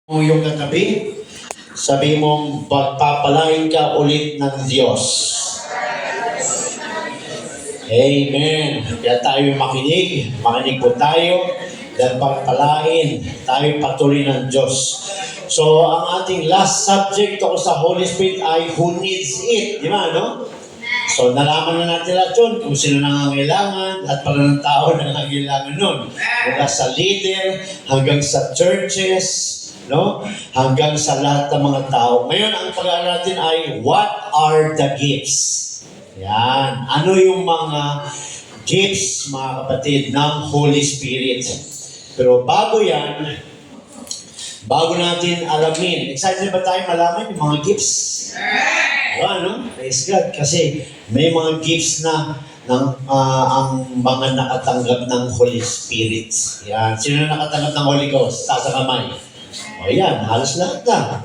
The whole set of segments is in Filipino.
Mo yung katabi, sabi mong pagpapalain ka ulit ng Diyos. Amen. Kaya tayo makinig po tayo, dahil pagpalain tayo patuloy ng Diyos. So, ang ating last subject ako sa Holy Spirit ay who needs it. Di ba, no? So, nalaman na natin lahat yun kung sino nangangailangan at pala ng tao nangangailangan nun. Mula sa leader hanggang sa churches, no? Hanggang sa lahat ng mga tao. Ngayon, ang pag-aaral natin ay what are the gifts? Yan. Ano yung mga gifts, mga kapatid, ng Holy Spirit? Pero bago yan, bago natin alamin, excited ba tayo malaman yung mga gifts? Ano? Praise God. Kasi may mga gifts na ang mga nakatanggap ng Holy Spirit. Yan. Sino na nakatanggap ng Holy Ghost? Taas ang kamay. O yan, halos lahat na.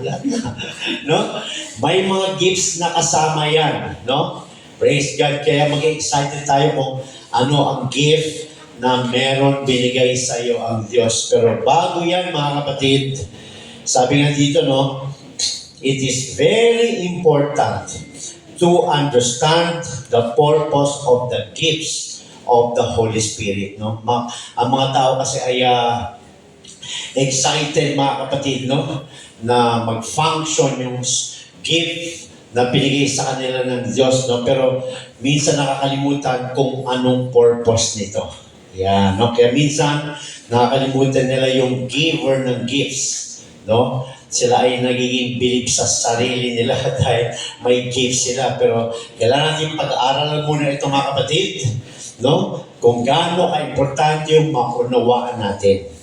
No? May mga gifts na kasama yan. No? Praise God. Kaya mag-excited tayo kung ano ang gift na meron binigay sa iyo ang Diyos. Pero bago yan, mga kapatid, sabi nga dito, no, it is very important to understand the purpose of the gifts of the Holy Spirit. No? Ang mga tao kasi ay excited, mga kapatid, no, na mag-function yung gift na binigay sa kanila ng Diyos, no? Pero minsan nakakalimutan kung anong purpose nito. Yan, no? Kaya minsan nakakalimutan nila yung giver ng gifts, no? Sila ay nagiging believe sa sarili nila dahil may gifts sila. Pero kailangan natin pag-aaralan muna ito, mga kapatid, no? Kung gaano ka-importante yung maunawaan natin.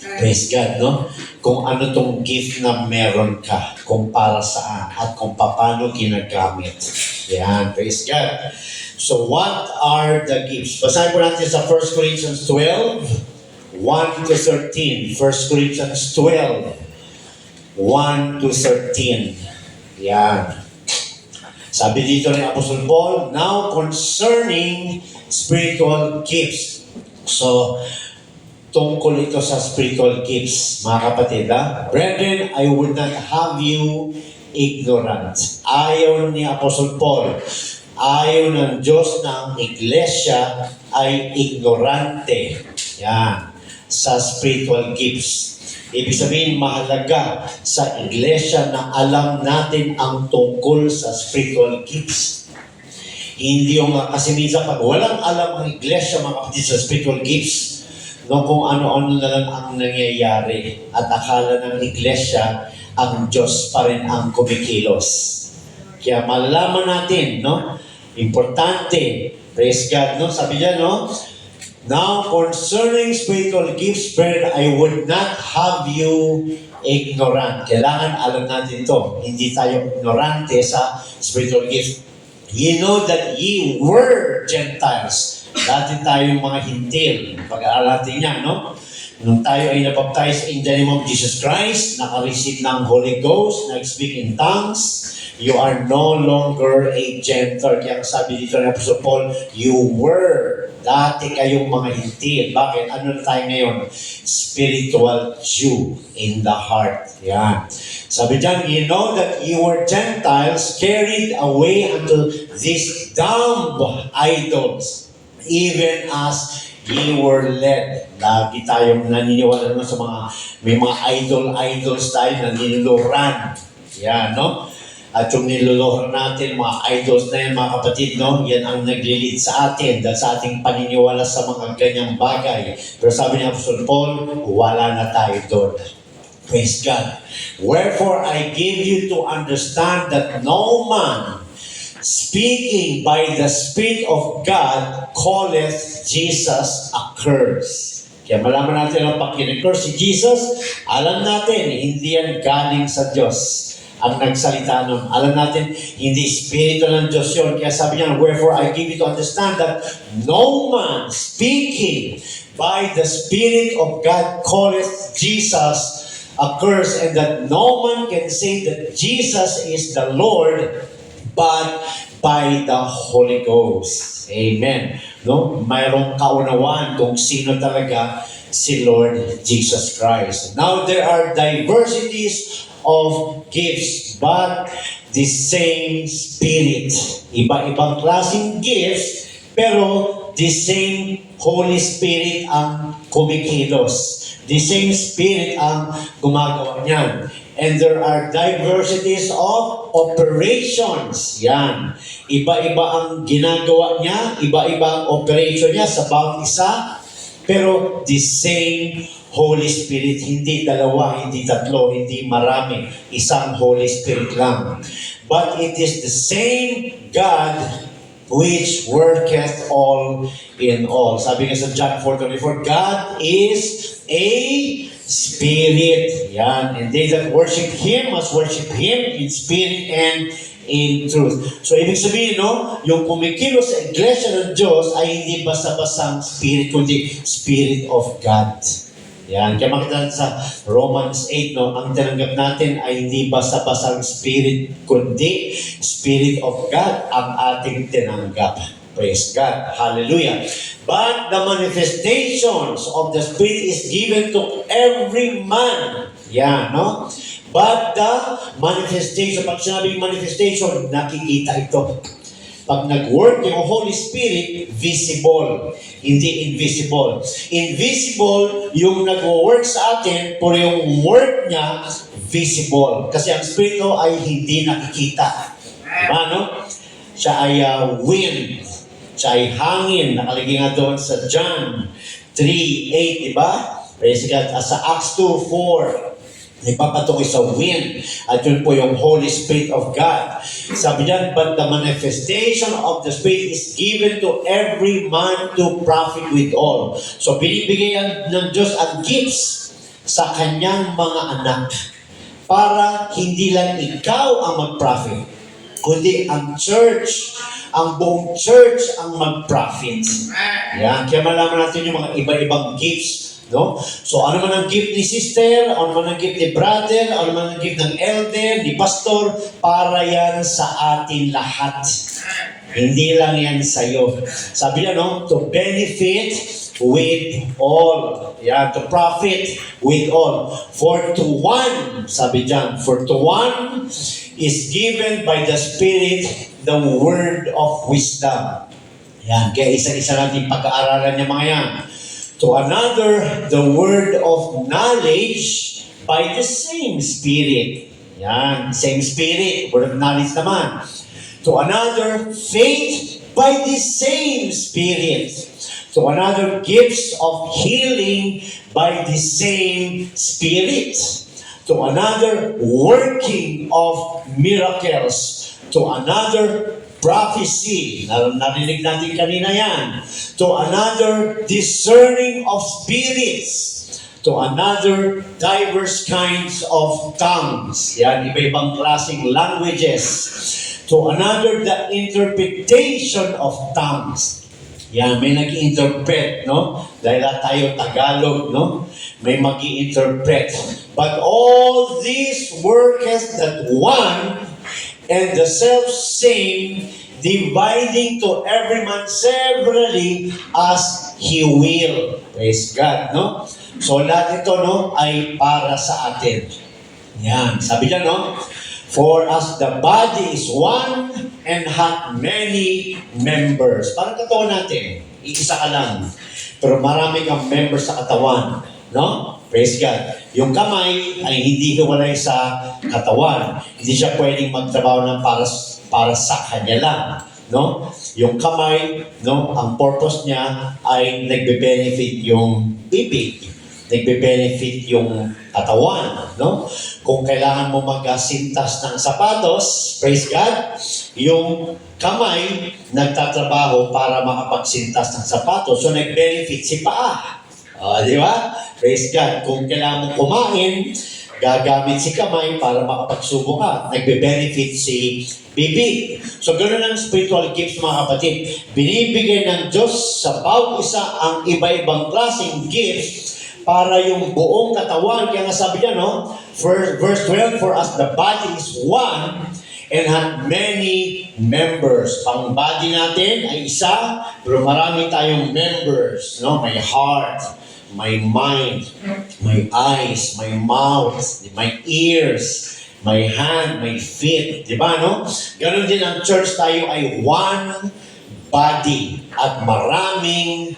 Praise God, no? Kung ano tong gift na meron ka, kung para saan, at kung paano ginagamit. Yan, praise God. So, what are the gifts? Basahin po natin sa 1 Corinthians 12, 1 to 13. 1 Corinthians 12, 1 to 13. Yan. Sabi dito ni Apostle Paul, now concerning spiritual gifts. So, tungkol ito sa spiritual gifts, mga kapatid, ha? Brethren, I would not have you ignorant. Ayaw ni Apostle Paul, ayaw ng Diyos na ang iglesia ay ignorante. Yan. Sa spiritual gifts. Ibig sabihin, mahalaga sa iglesia na alam natin ang tungkol sa spiritual gifts. Hindi yung, kasi minsan pag walang alam ang iglesia, mga kapatid, sa spiritual gifts, no, kung ano-ano na lang ang nangyayari at akala ng iglesia ang Diyos pa rin ang kumikilos. Kaya malalaman natin, no, importante, praise God, no, sabi niya, no, now concerning spiritual gifts, friend, I would not have you ignorant. Kailangan alam natin to, hindi tayo ignorante sa spiritual gifts. You know that ye were Gentiles. Dati tayong mga hintil. Pag-aaral natin yan, no? Nung tayo ay nabaptize in the name of Jesus Christ, naka-receive ng Holy Ghost, nag-speak in tongues, you are no longer a Gentile. Kaya sabi dito ng Apostle Paul, you were. Dati kayong mga hintil. Bakit? Ano na tayo ngayon? Spiritual Jew in the heart. Yan. Sabi dyan, you know that you were Gentiles carried away unto these dumb idols, even as ye were led. Lagi tayong naniniwala naman sa may mga idols tayo na niluluran. Yan, no? At yung niluluran natin, mga idols na yan, mga kapatid, no? Yan ang naglilid sa atin dahil sa ating paniniwala sa mga ganyang bagay. Pero sabi ni Apostle Paul, wala na tayo doon. Praise God. Wherefore I give you to understand that no man speaking by the Spirit of God calleth Jesus a curse. Kaya malaman natin ang pag curse si Jesus, alam natin, hindi yan galing sa Diyos ang nagsalita nun. Alam natin, hindi Espiritu ng Diyos yun. Kaya sabi niya, wherefore I give you to understand that no man speaking by the Spirit of God calleth Jesus a curse, and that no man can say that Jesus is the Lord but by the Holy Ghost. Amen. No? Mayroong kaunawaan kung sino talaga si Lord Jesus Christ. Now, there are diversities of gifts, but the same Spirit. Iba-ibang klaseng gifts, pero the same Holy Spirit ang kumikilos. The same Spirit ang gumagawa niyan. And there are diversities of operations. Yan. Iba-iba ang ginagawa niya, iba-iba ang operation niya sa bawat isa, pero the same Holy Spirit, hindi dalawa, hindi tatlo, hindi marami, isang Holy Spirit lang. But it is the same God which worketh all in all. Sabi nga sa John 4:24, God is a Spirit. Yan. And they that worship Him must worship Him in spirit and in truth. So, ibig sabihin, no, yung kumikilos sa Iglesia ng Diyos ay hindi basta-bastang Spirit, kundi Spirit of God. Yan. Kaya makita natin sa Romans 8, no, ang tinanggap natin ay hindi basta-bastang Spirit, kundi Spirit of God ang ating tinanggap. Praise God. Hallelujah. But the manifestations of the Spirit is given to every man. Yan, no? But the manifestation, pag sinabing manifestation, nakikita ito. Pag nag-work yung Holy Spirit, visible, hindi invisible. Invisible, yung nag-work sa atin, pero yung work niya, visible. Kasi ang Espiritu ay hindi nakikita. Diba, no? Siya ay wind. Siya ay hangin. Nakalagay nga doon sa John 3:8, diba? Praise God. Sa Acts 2:4, ipapatukoy sa wind. At yun po yung Holy Spirit of God. Sabi diyan, but the manifestation of the Spirit is given to every man to profit with all. So binibigyan ng Diyos ang gifts sa kanyang mga anak para hindi lang ikaw ang mag-profit, kundi ang church, ang buong church ang mag-profit. Yan. Kaya malaman natin yung mga iba-ibang gifts. No? So ano man ang gift ni sister, ano man ang gift ni brother, ano man ang gift ng elder, ni pastor, para yan sa atin lahat. Hindi lang yan sa'yo. Sabi niya, no? To benefit with all. Yan, to profit with all. For to one, sabi diyan, for to one is given by the Spirit the word of wisdom. Yan, kaya isa-isa natin pag-aaralan niya mga yan. To another, the word of knowledge by the same Spirit. Yan, same Spirit, word of knowledge naman. To another, faith by the same Spirit. To another, gifts of healing by the same Spirit. To another, working of miracles. To another, prophecy. Narinig natin kanina yan. To another, discerning of spirits. To another, diverse kinds of tongues. Yan, iba-ibang klaseng languages. To another, the interpretation of tongues. Yan, may nag-interpret, no? Dahil tayo Tagalog, no? May mag-interpret. But all these worketh that one and the self-same, dividing to every man severally as he will. Praise God, no? So lahat ito, no, ay para sa atin. Yan, sabi niya, no? For as the body is one and hath many members. Parang katawan natin, iisa ka lang. Pero marami kang members sa katawan, no? Praise God. Yung kamay ay hindi hiwalay sa katawan. Hindi siya pwedeng magtrabaho ng para sa kanya lang, no? Yung kamay, no, ang purpose niya ay nagbe-benefit yung bibig, nagbe-benefit yung katawan, no? Kung kailangan mo magsintas ng sapatos, praise God, yung kamay nagtatrabaho para makapagsintas ng sapatos. So nag-benefit si paa. Di ba? Praise God. Kung kailangan mong kumain, gagamit si kamay para makapagsubo ka. Nagbe-benefit si bibig. So, ganoon ang spiritual gifts, mga kapatid. Binibigay ng Diyos sa bawat isa ang iba-ibang klaseng gifts para yung buong katawan. Kaya nga sabi niya, no? Verse 12, for as the body is one and had many members. Ang body natin ay isa, pero marami tayong members. No? May heart, my mind, my eyes, my mouth, my ears, my hand, my feet. Di ba, no? Ganon din ang church, tayo ay one body at maraming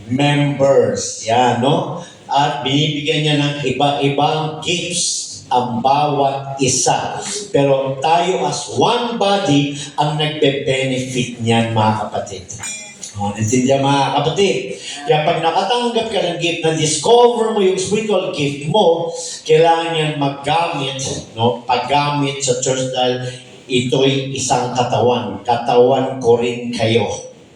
members. Yan, no? At binibigyan niya ng iba-ibang gifts ang bawat isa. Pero tayo as one body ang nagbe-benefit niyan, mga kapatid. Naintindihan, mga kapatid? Kaya pag nakatanggap ka ng gift, na-discover mo yung spiritual gift mo, kailangan yan maggamit, no? Paggamit sa church dahil ito'y isang katawan. Katawan ko rin kayo.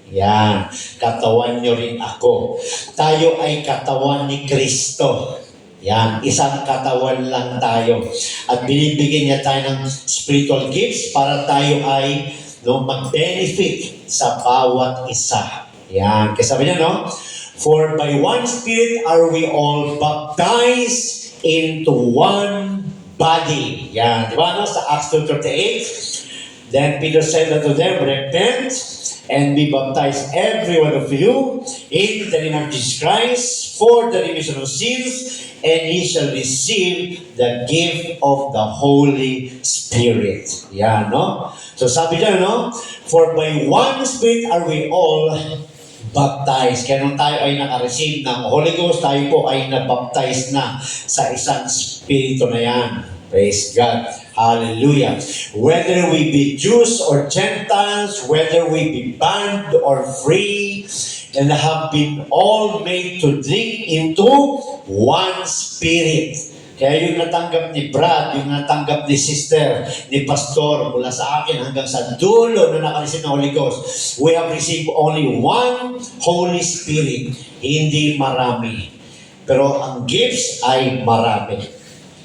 Yan. Katawan nyo rin ako. Tayo ay katawan ni Kristo. Yan. Isang katawan lang tayo. At binibigyan niya tayo ng spiritual gifts para tayo ay mag-benefit sa bawat isa. Yan. Kasi sabi niya, no? For by one Spirit are we all baptized into one body. Yan. Diba, no? Sa Acts 2:38, then Peter said unto them, repent and be baptized every one of you in the name of Jesus Christ for the remission of sins, and ye shall receive the gift of the Holy Spirit. Yan, no? So sabi niya, no? For by one Spirit are we all baptized. Kaya nung tayo ay nakareceive ng Holy Ghost, tayo po ay nabaptize na sa isang Spirito na yan. Praise God. Hallelujah. Whether we be Jews or Gentiles, whether we be bond or free, and have been all made to drink into one Spirit. Kaya yung natanggap ni Brad, yung natanggap ni Sister, ni Pastor, mula sa akin hanggang sa dulo na nakareceive ng Holy Ghost, we have received only one Holy Spirit, hindi marami. Pero ang gifts ay marami.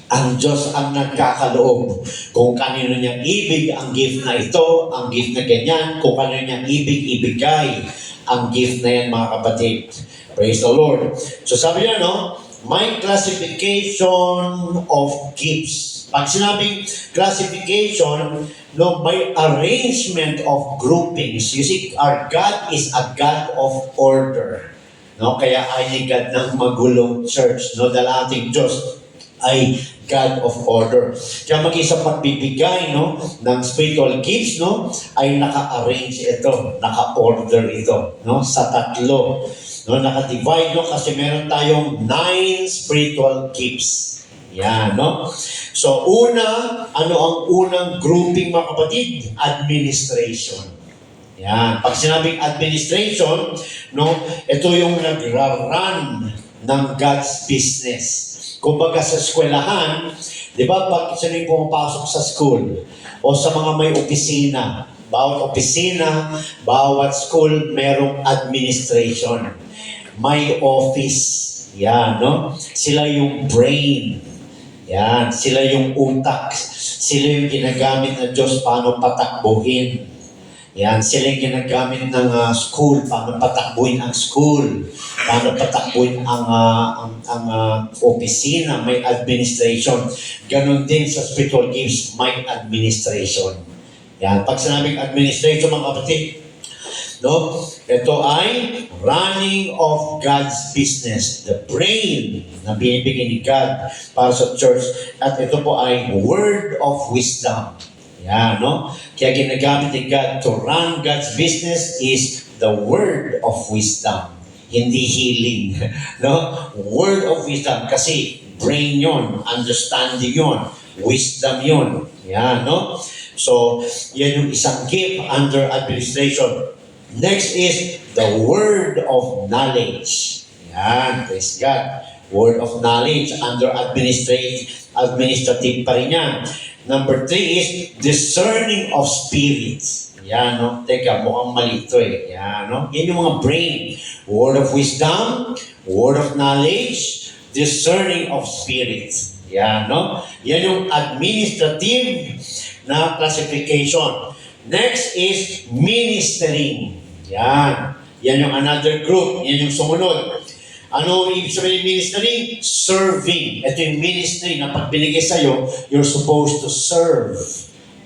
Ang Diyos ang nagkakaloob kung kanino niyang ibig ang gift na ito, ang gift na ganyan, kung kanino niyang ibigay ang gift na yan, mga kapatid. Praise the Lord. So sabi niya, no, may classification of gifts. Pag sinabing classification, no, may arrangement of groupings. You see, our God is a God of order. No, kaya ay ni God ng magulong church. No, dahil ating Diyos ay God of order. Kaya mag-isa pagbibigay, no, ng spiritual gifts, no, ay naka-arrange ito, naka-order ito, no, sa tatlo. No, naka-divide, no, kasi meron tayong 9 spiritual gifts. Yan, no? So, ano ang unang grouping, mga kapatid? Administration. Yan. Pag sinabing administration, no, ito yung nagra-run ng God's business. Kumbaga sa eskwelahan, di ba, pag sino yung pumapasok sa school o sa mga may opisina, bawat opisina, bawat school, merong administration. May office. Yan, no? Sila yung brain. Yan, sila yung utak. Sila yung ginagamit ng Diyos paano patakbuhin. Yan, sila yung ginagamit ng school, paano patakbuhin ang school, paano patakbuhin ang opisina, may administration. Ganon din sa spiritual gifts, may administration. Yan, pag sinabing administration, mga kapatid, no, ito ay running of God's business, the brain na binibigay ni God para sa church, at ito po ay word of wisdom. Yan, no? Kaya ginagamit ni God to run God's business is the word of wisdom. Hindi healing. No? Word of wisdom. Kasi brain yon, understanding yon, wisdom yon. Yan, no? So, yan yung isang gift under administration. Next is the word of knowledge. Yan, praise God. Word of knowledge under administrative pa rin yan. Number 3 is discerning of spirits. Yan, no? Teka, mukhang mali ito eh. Yan, no? Yan yung mga brain. Word of wisdom, word of knowledge, discerning of spirits. Yan, no? Yan yung administrative na classification. Next is ministering. Yan. Yan yung another group. Yan yung sumunod. Ano ibig sabihin ng ministry? Serving. Ito yung ministry na pag binigay sa'yo, you're supposed to serve.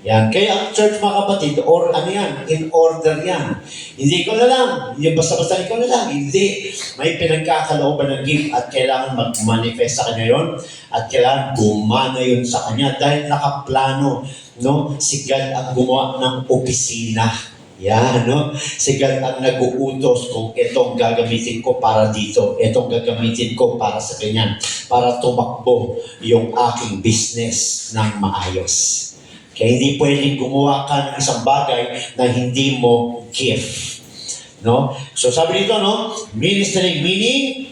Yan. Kaya ang church, mga kapatid, or ano yan, in order yan. Hindi ko na lang, hindi basta-basta ikaw na lang. Hindi. May pinagkakalooban ng gift at kailangan mag-manifest sa kanya yun at kailangan gumana yun sa kanya dahil nakaplano, no? Si God ang gumawa ng opisina. Yan, no? Si God ang nag-uutos kung itong gagamitin ko para dito, itong gagamitin ko para sa ganyan, para tumakbo yung aking business ng maayos. Kaya hindi pwedeng gumawa ka ng isang bagay na hindi mo gift. No? So sabi dito, no? Ministry meaning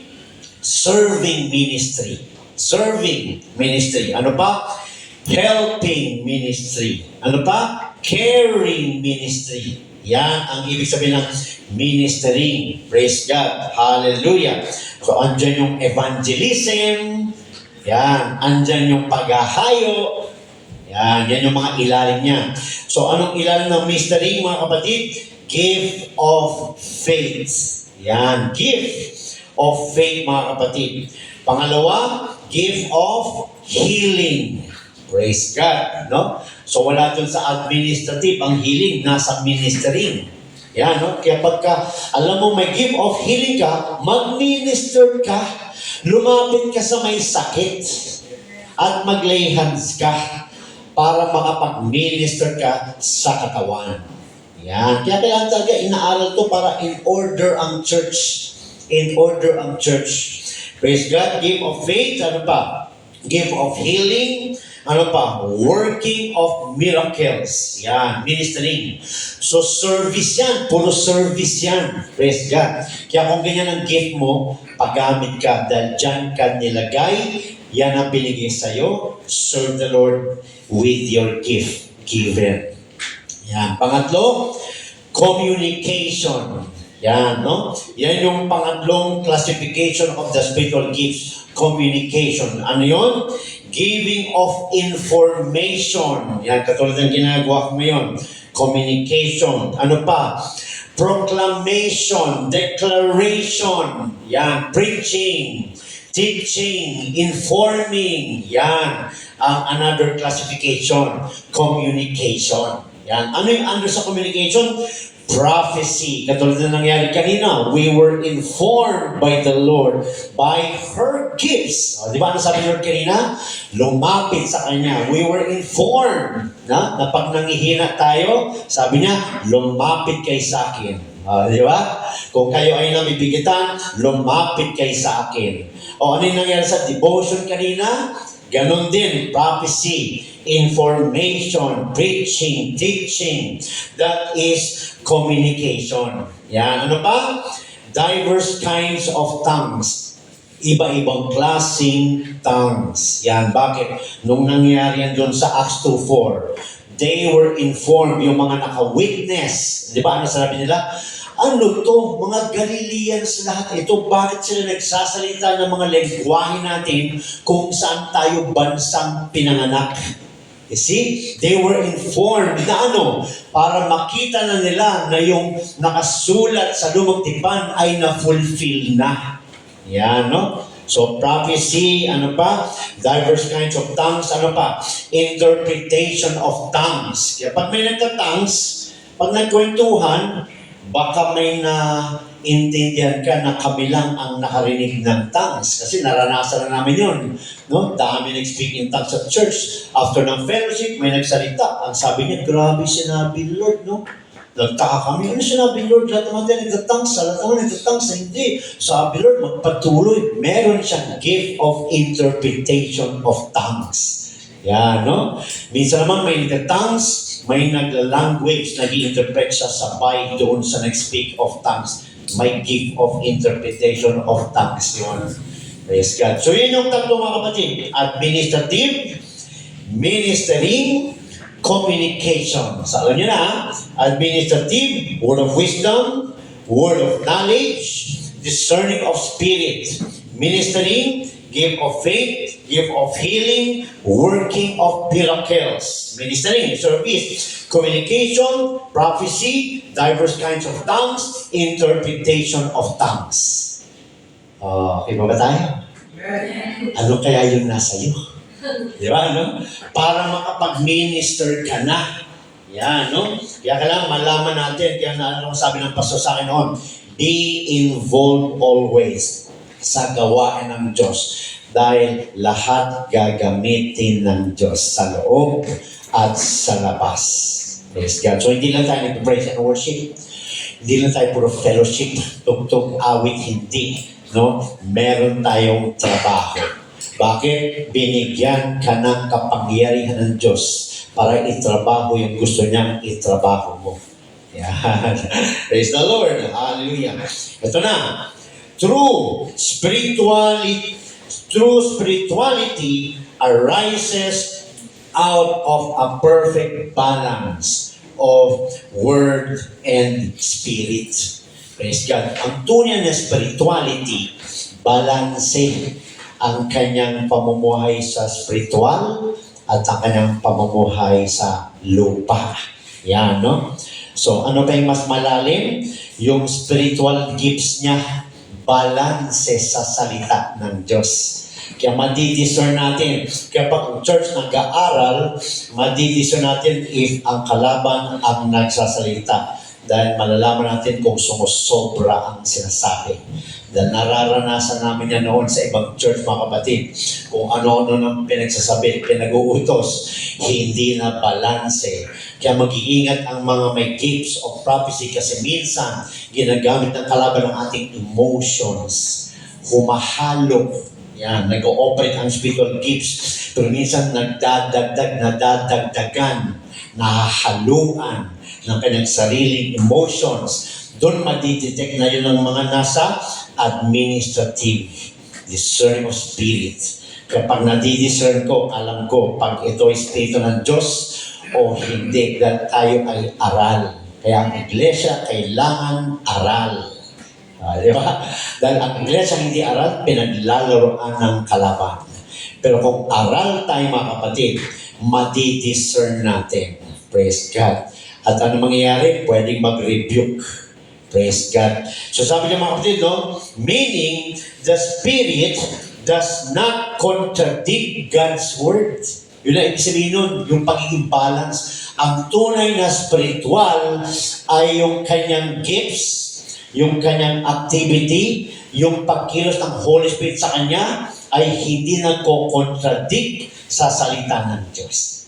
serving ministry. Serving ministry. Ano pa? Helping ministry. Ano pa? Caring ministry. Yan ang ibig sabihin ng ministering. Praise God. Hallelujah. So andyan yung evangelism. Yan. Andyan yung paghahayo. Yan yung mga ilalim niya. So, anong ilalim ng ministering, mga kapatid? Gift of faith. Yan, gift of faith, mga kapatid. Pangalawa, gift of healing. Praise God, no? So, wala dun sa administrative, ang healing, nasa ministering. Yan, no? Kaya pagka, alam mo, may gift of healing ka, mag-minister ka, lumapit ka sa may sakit, at mag-lay hands ka, para makapag-minister ka sa katawan. Yan. Kaya kailangan talaga inaaral to para in order ang church. In order ang church. Praise God. Gift of faith. Ano pa? Gift of healing. Ano pa? Working of miracles. Yan. Ministering. So service yan. Puro service yan. Praise God. Kaya kung ganyan ang gift mo, paggamit ka dahil dyan ka nilagay, yan ang binigay sa'yo. Serve the Lord with your gift given. Yan. Pangatlo, communication. Yan, no? Yan yung pangatlong classification of the spiritual gifts. Communication. Ano yun? Giving of information. Yan, katulad ng ginagawa ko ngayon. Communication. Ano pa? Proclamation. Declaration. Yan. Preaching. Teaching. Informing. Yan. Another classification, communication. Yan. Ano yung under sa communication? Prophecy. Katulad na nangyari kanina, we were informed by the Lord by her gifts. O, di ba ano sabi ni Lord kanina? Lumapit sa Kanya. We were informed na pag nangihina tayo, sabi niya, lumapit kay sa akin. Di ba? Kung kayo ay nabibigitan, lumapit kay sa akin. O ano yung nangyari sa devotion kanina? Ganon din, prophecy, information, preaching, teaching. That is communication. Yan. Ano pa? Diverse kinds of tongues. Iba-ibang klaseng tongues. Yan. Bakit? Nung nangyari yan doon sa Acts 2:4, they were informed, yung mga naka-witness. Di ba? Ano sabi nila? Ano to? Mga Galileans lahat ito. Bakit sila nagsasalita ng mga lengguwahe natin kung saan tayo bansang pinanganak? You see? They were informed na ano? Para makita na nila na yung nakasulat sa lumang tipan ay na-fulfill na. Yan, no? So, prophecy, ano pa? Diverse kinds of tongues, ano pa? Interpretation of tongues. Kaya pag may nagtatongues, pag nagkwentuhan, baka may na-intindihan ka na kami lang ang nakarinig ng tongues. Kasi naranasan na namin yun. No? Dami nag-speak in tongues at church. After ng fellowship, may nagsalita. Ang sabi niya, grabe sinabi Lord, no? Nagtaka kami, ano sinabi Lord? Lahat naman tayo nagtatangs. Lahat naman nagtatangs. Hindi. Sabi Lord, magpatuloy. Meron siyang gift of interpretation of tongues. Yan, no? Minsan naman may nagtatangs, may nagla-language, nag-i-interpret siya sabay doon sa nag-speak of tongues. May gift of interpretation of tongues yun. Praise God. So yun yung tatlo mga kapatid. Administrative, ministering, communication. So alam nyo na, administrative, word of wisdom, word of knowledge, discerning of spirit, ministering, gift of faith, gift of healing, working of miracles, ministering, service, communication, prophecy, diverse kinds of tongues, interpretation of tongues. Okay ba tayo? Ano kaya yung nasa iyo? Di ba, ano? Para makapag-minister ka na. Yan, no? Kaya kailangan malaman natin, kaya ano sabi ng pastor sa akin noon, be involved always sa gawain ng Diyos. Dahil lahat gagamitin ng Diyos sa loob at sa labas. Praise God. So hindi lang tayo nag-praise and worship. Hindi lang tayo puro fellowship, tugtog, awit, hindi. No? Meron tayong trabaho. Bakit? Binigyan ka ng kapangyarihan ng Diyos para itrabaho yung gusto niyang itrabaho mo. Yan. Praise the Lord. Hallelujah. Ito na. True spirituality arises out of a perfect balance of word and spirit. Praise God. Ang tunay na spirituality, balanse ang kanyang pamumuhay sa spiritual at ang kanyang pamumuhay sa lupa. Yan, no? So, ano pa yung mas malalim? Yung spiritual gifts niya, balanse sa salita ng Diyos. Kaya madidiscern natin. Kaya pag church nag-aaral, madidiscern natin if ang kalaban ang nagsasalita. Dahil malalaman natin kung sumusobra ang sinasabi. Dahil nararanasan namin yan noon sa ibang church, mga kapatid. Kung ano-ano nang pinagsasabi, pinag-uutos, hindi na balanse. Kaya mag-iingat ang mga may gifts of prophecy kasi minsan ginagamit ng kalaban ng ating emotions. Humahalo. Yan, nag-ooperate ang spiritual gifts. Pero minsan nadadagdagan, nahahaluan ng kanyang sariling emotions. Doon madidetect na yun ang mga nasa administrative discerning of spirit. Kapag nadidiscern ko, alam ko, pag ito ay spirito ng Diyos o hindi, dahil tayo ay aral. Kaya ang iglesia kailangan aral. Di ba? Dahil ang iglesia hindi aral, pinaglalaroan ng kalaban. Pero kung aral tayo, mga kapatid, madidiscern natin. Praise God. At ano mangyayari? Pwedeng mag-rebuke. Praise God. So sabi niya, mga kapatid, no? Meaning, the Spirit does not contradict God's Word. Yun ang ibig sabihin nun, yung pagiging balance. Ang tunay na spiritual ay yung kanyang gifts, yung kanyang activity, yung pagkilos ng Holy Spirit sa kanya ay hindi nagko-contradict sa salita ng Diyos.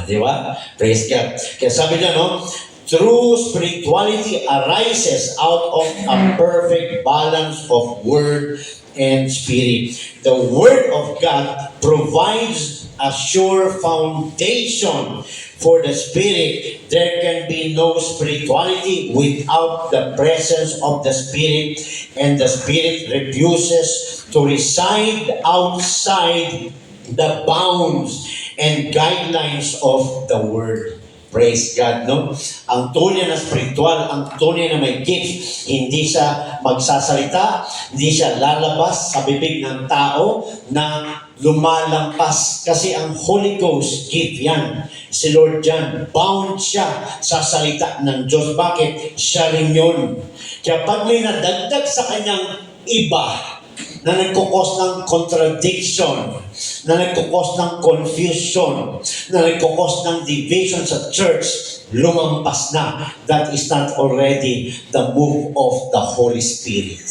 Di ba? Praise God. Kaya sabi niya, no? True spirituality arises out of a perfect balance of word and spirit. The Word of God provides a sure foundation for the Spirit. There can be no spirituality without the presence of the Spirit, and the Spirit refuses to reside outside the bounds and guidelines of the Word. Praise God, no? Ang tunay na spiritual, ang tunay na may gift, hindi siya magsasalita, hindi siya lalabas sa bibig ng tao na lumalampas. Kasi ang Holy Ghost, gift yan. Si Lord John, bound siya sa salita ng Diyos. Bakit? Siya rin yun. Kaya pag may nadagdag sa kanyang iba, na nagkukos ng contradiction, na nagkukos ng confusion, na nagkukos ng division sa church, lumampas na. That is not already the move of the Holy Spirit.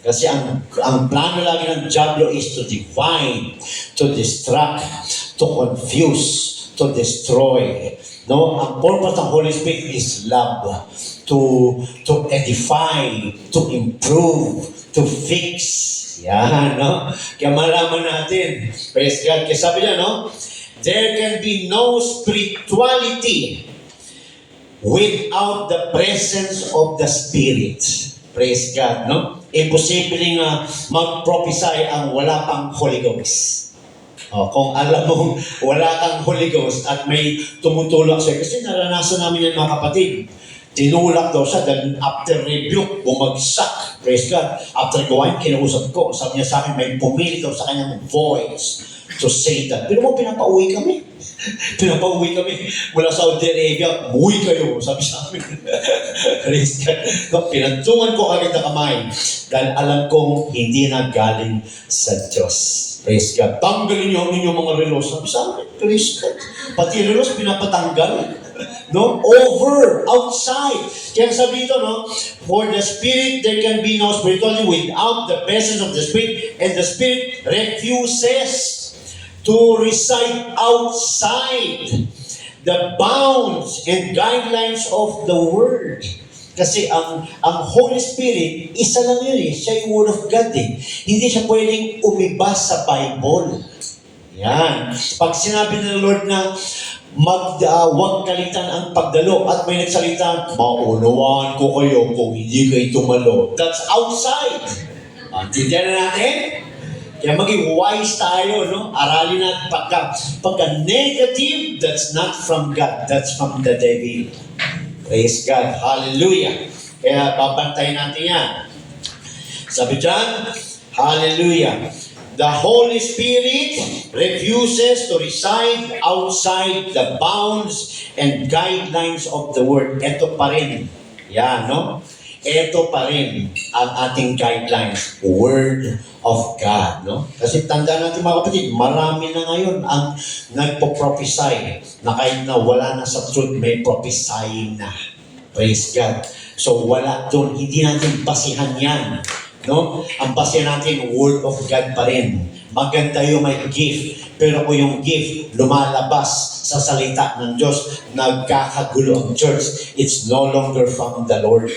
Kasi ang plano lagi ng diablo is to divide, to distract, to confuse, to destroy. No, ang purpose ng Holy Spirit is love, to edify, to improve, to fix. Yan, no? Kaya malaman natin. Praise God. Kaya sabi niya, no? There can be no spirituality without the presence of the Spirit. Praise God, no? Imposible nga mag-prophesy ang wala pang Holy Ghost. Kung alam mo, wala kang Holy Ghost at may tumutulak sa'yo. Kasi naranasan namin yan, mga kapatid. Tinulak daw siya, then after rebuke, bumagsak. Praise God. After gawain, kinausap ko. Sabi niya sa akin, may pumili daw sa kanyang voice to say that. Pero mo, pinapauwi kami. Pinapauwi kami mula Saudi Arabia. Uwi kayo, sabi sa amin. Praise God. Pinantungan ko agad na kamay dahil alam kong hindi na galing sa Diyos. Praise God. Tanggalin niyo ang inyong mga relos. Sabi sa amin, praise God. Pati relos, pinapatanggal. No? Over, outside. Kaya sabi dito, no? For the Spirit, there can be no spirituality without the presence of the Spirit, and the Spirit refuses to reside outside the bounds and guidelines of the Word. Kasi ang Holy Spirit, isa lang yun eh. Siya yung Word of God eh. Hindi siya pwedeng umibas sa Bible. Yan. Pag sinabi ng Lord na huwag kalitan ang pagdalo at may nagsalita, maunawaan ko kayo kung hindi kayo tumalo. That's outside. Tindihan na natin? Kaya maging wise tayo, no? Aralin natin pagka negative, that's not from God. That's from the devil. Praise God. Hallelujah. Kaya babantayin natin yan. Sabi dyan, hallelujah. The Holy Spirit refuses to reside outside the bounds and guidelines of the Word. Ito pa rin. Yan, no? Ito pa rin ang ating guidelines, Word of God, no? Kasi tandaan natin mga kapatid, marami na ngayon ang nagpo-prophesy na kahit na wala na sa truth, may prophesying na. Praise God. So wala doon, hindi natin basihan yan, no? Ang basihan natin, Word of God pa rin. Maganda yung may gift, pero kung yung gift lumalabas sa salita ng Diyos, nagkakagulo ang church, it's no longer from the Lord.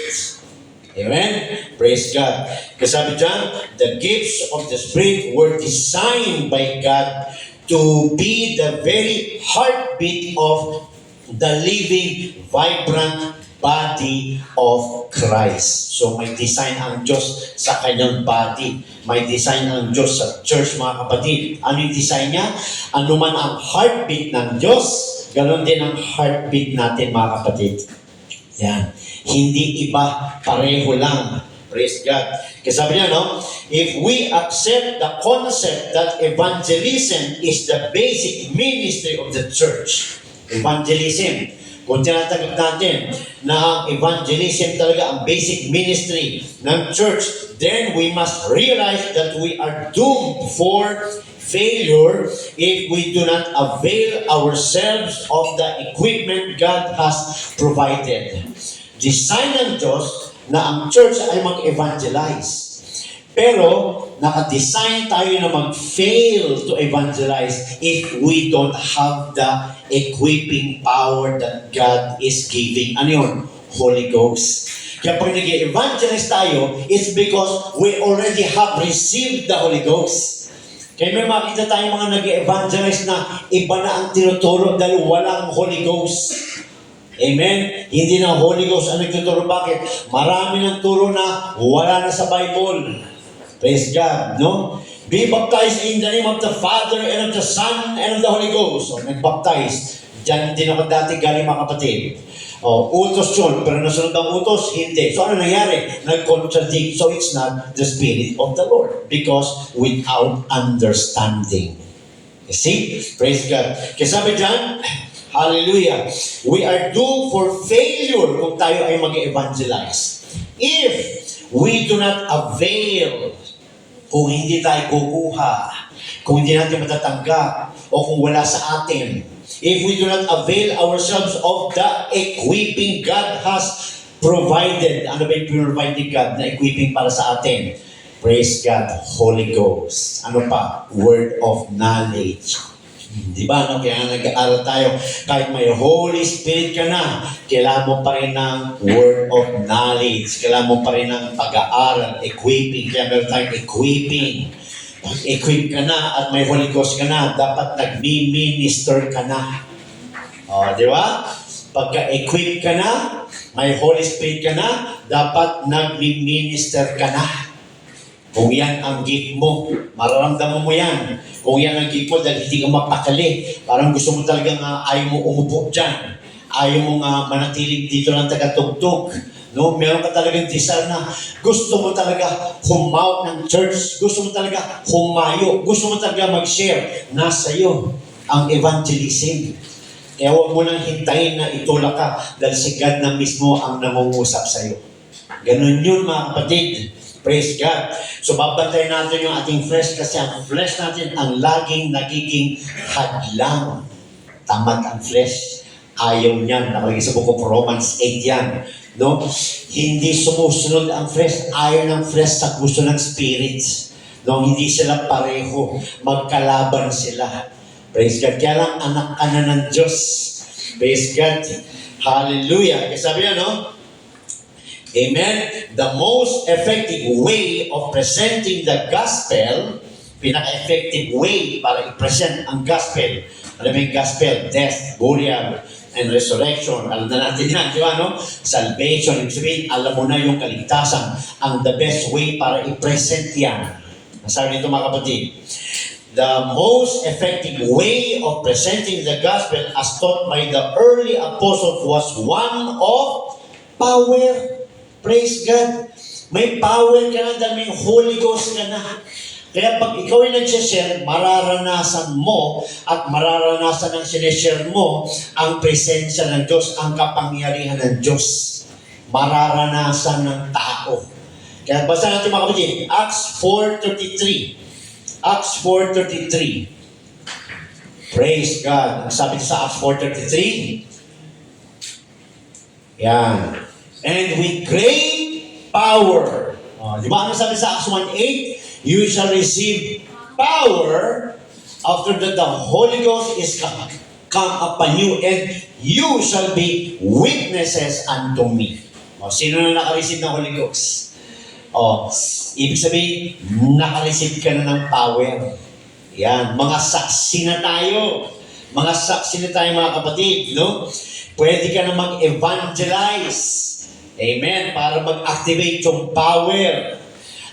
Amen? Praise God. Kasi sabi dyan, the gifts of the Spirit were designed by God to be the very heartbeat of the living, vibrant body of Christ. So may design ang Diyos sa kanyang body. May design ang Diyos sa church, mga kapatid. Ano yung design niya? Ano man ang heartbeat ng Diyos, ganoon din ang heartbeat natin, mga kapatid. Yan. Hindi iba, pareho lang. Praise God. Kasi sabi niya, no? If we accept the concept that evangelism is the basic ministry of the church. Evangelism. Kung tinatanggap natin na ang evangelism talaga ang basic ministry ng church, then we must realize that we are doomed for failure if we do not avail ourselves of the equipment God has provided. Design ng Diyos na ang church ay mag-evangelize. Pero, naka-design tayo na mag-fail to evangelize if we don't have the equipping power that God is giving. Ano yun? Holy Ghost. Kaya pag nag-evangelize tayo, it's because we already have received the Holy Ghost. Kaya may makita tayong mga nag-evangelize na iba na ang tinuturo dahil walang Holy Ghost. Amen? Hindi na Holy Ghost ang nagtuturo. Bakit? Marami ng turo na wala na sa Bible. Praise God, no? Be baptized in the name of the Father and of the Son and of the Holy Ghost. So, nag-baptize. Diyan din ako dati galing, mga kapatid. Utos yun, pero nasunod ang utos, hindi. So ano nangyari? Nag-contradict. So it's not the Spirit of the Lord. Because without understanding. You see? Praise God. Kaya sabi dyan, hallelujah. We are doomed for failure kung tayo ay mag-evangelize. If we do not avail, kung hindi tayo kukuha, kung hindi natin matatanggap, o kung wala sa atin, if we do not avail ourselves of the equipping God has provided, ano ba yung provided God na equipping para sa atin? Praise God, Holy Ghost. Ano pa? Word of knowledge. Di ba? No? Kaya nag-aaral tayo. Kahit may Holy Spirit ka na, kailangan mo pa rin ng word of knowledge. Kailangan mo pa rin ng pag-aaral, equipping. Kaya meron tayong equipping. Pag equip ka na at may Holy Ghost ka na, dapat nag-minister ka na. Di ba? Pagka-equip ka na, may Holy Spirit ka na, dapat nag-minister ka na. Kung yan ang gift mo, mararamdaman mo yan. Kung yan ang gift mo, dahil hindi ka mapakali. Parang gusto mo talagang ayaw mo umupo dyan. Ayaw mo manatiling dito lang tagatugtog. No? Meron ka talagang desire na gusto mo talaga humawak ng church. Gusto mo talaga humayo. Gusto mo talaga mag-share. Nasa iyo ang evangelism. Kaya huwag mo nang hintayin na itulak ka dahil si God na mismo ang nangungusap sa iyo. Ganun yun, mga kapatid. Praise God. So babantayan natin yung ating flesh kasi ang flesh natin ang laging nagiging hadlang. Tamad ang flesh. Ayaw niyan. Nakalagay sa book of Romans 8 yan. No? Hindi sumusunod ang flesh. Ayaw ng flesh sa gusto ng spirit. No? Hindi sila pareho. Magkalaban sila. Praise God. Kaya lang anak ka na ng Diyos. Praise God. Hallelujah. Kaya sabi niya, no? Amen? The most effective way of presenting the gospel, pinaka-effective way para i-present ang gospel. Alam mo yung gospel, death, burial, and resurrection. Alam na natin yan, di ba, no? Salvation, ibig sabihin, alam mo na yung kaligtasan. Ang the best way para i-present yan. Sabi nito mga kapatid, the most effective way of presenting the gospel as taught by the early apostles was one of power. Praise God. May power ka na dahil may Holy Ghost ka na. Kaya pag ikaw ay nag-share, mararanasan mo at mararanasan ng sinishare mo ang presensya ng Diyos, ang kapangyarihan ng Diyos. Mararanasan ng tao. Kaya basta natin mga kapatid, Acts 4:33. Acts 4:33. Praise God. Ang sabi sa Acts 4:33, yan. And with great power. Di ba ano sabi sa Acts 1:8? You shall receive power after that the Holy Ghost is come upon you, and you shall be witnesses unto me. Sino na naka-receive ng Holy Ghost? Ibig sabihin, naka-receive ka na ng power. Yan, mga saksi na tayo. Mga saksi na tayo mga kapatid, no? Pwede ka na mag-evangelize. Amen. Para mag-activate yung power.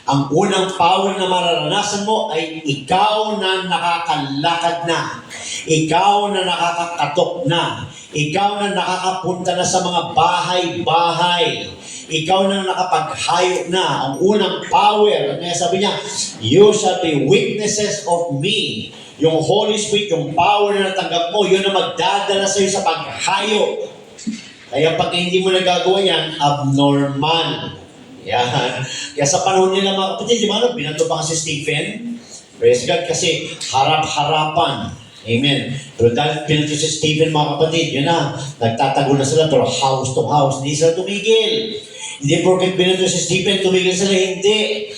Ang unang power na mararanasan mo ay ikaw na nakakalakad na. Ikaw na nakakakatok na. Ikaw na nakakapunta na sa mga bahay-bahay. Ikaw na nakapaghayo na. Ang unang power. Kaya sabi niya, you shall be witnesses of me. Yung Holy Spirit, yung power na natanggap mo, yun na magdadala sa iyo sa paghayo. Kaya pag hindi mo nagagawa yan, abnormal. Yan. Kaya sa panahon nila mga kapatid, di ba, binato pa si Stephen? Praise God, kasi harap-harapan. Amen. Pero dahil binato si Stephen mga kapatid, yun na, nagtatago na sila, pero house to house, hindi sila tumigil. Hindi porket binato si Stephen, tumigil sila, hindi.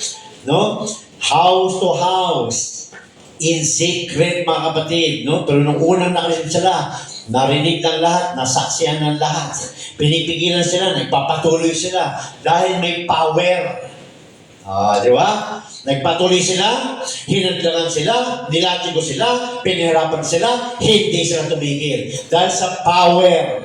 No? House to house. In secret mga kapatid. No? Pero nung unang nakalisip sila, narinig ng lahat, nasaksihan ng lahat. Pinipigilan sila, nagpapatuloy sila dahil may power. Di ba? Nagpatuloy sila, hinadlangan sila, nilatigo sila, pinahirapan sila, hindi sila tumigil. Dahil sa power.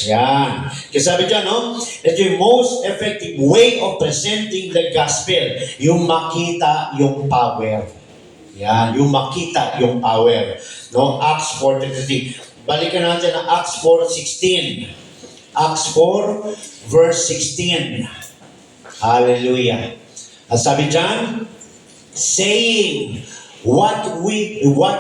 Yan. Kaya sabi dyan, no? Ito yung most effective way of presenting the gospel. Yung makita yung power. Yan. Yung makita yung power. No? Acts 4:33. Balikan natin ang Acts 4:16. Acts 4, verse 16. Hallelujah. At sabi dyan, saying, what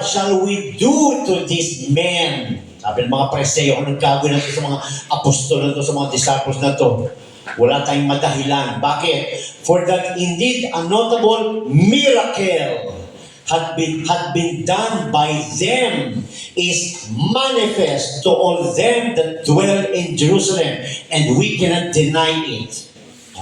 shall we do to this man? Sabi ng mga preseo, anong gagawin natin sa mga apostol na to, sa mga disciples na to? Wala tayong madahilan. Bakit? For that indeed a notable miracle had been done by them is manifest to all them that dwell in Jerusalem, and we cannot deny it.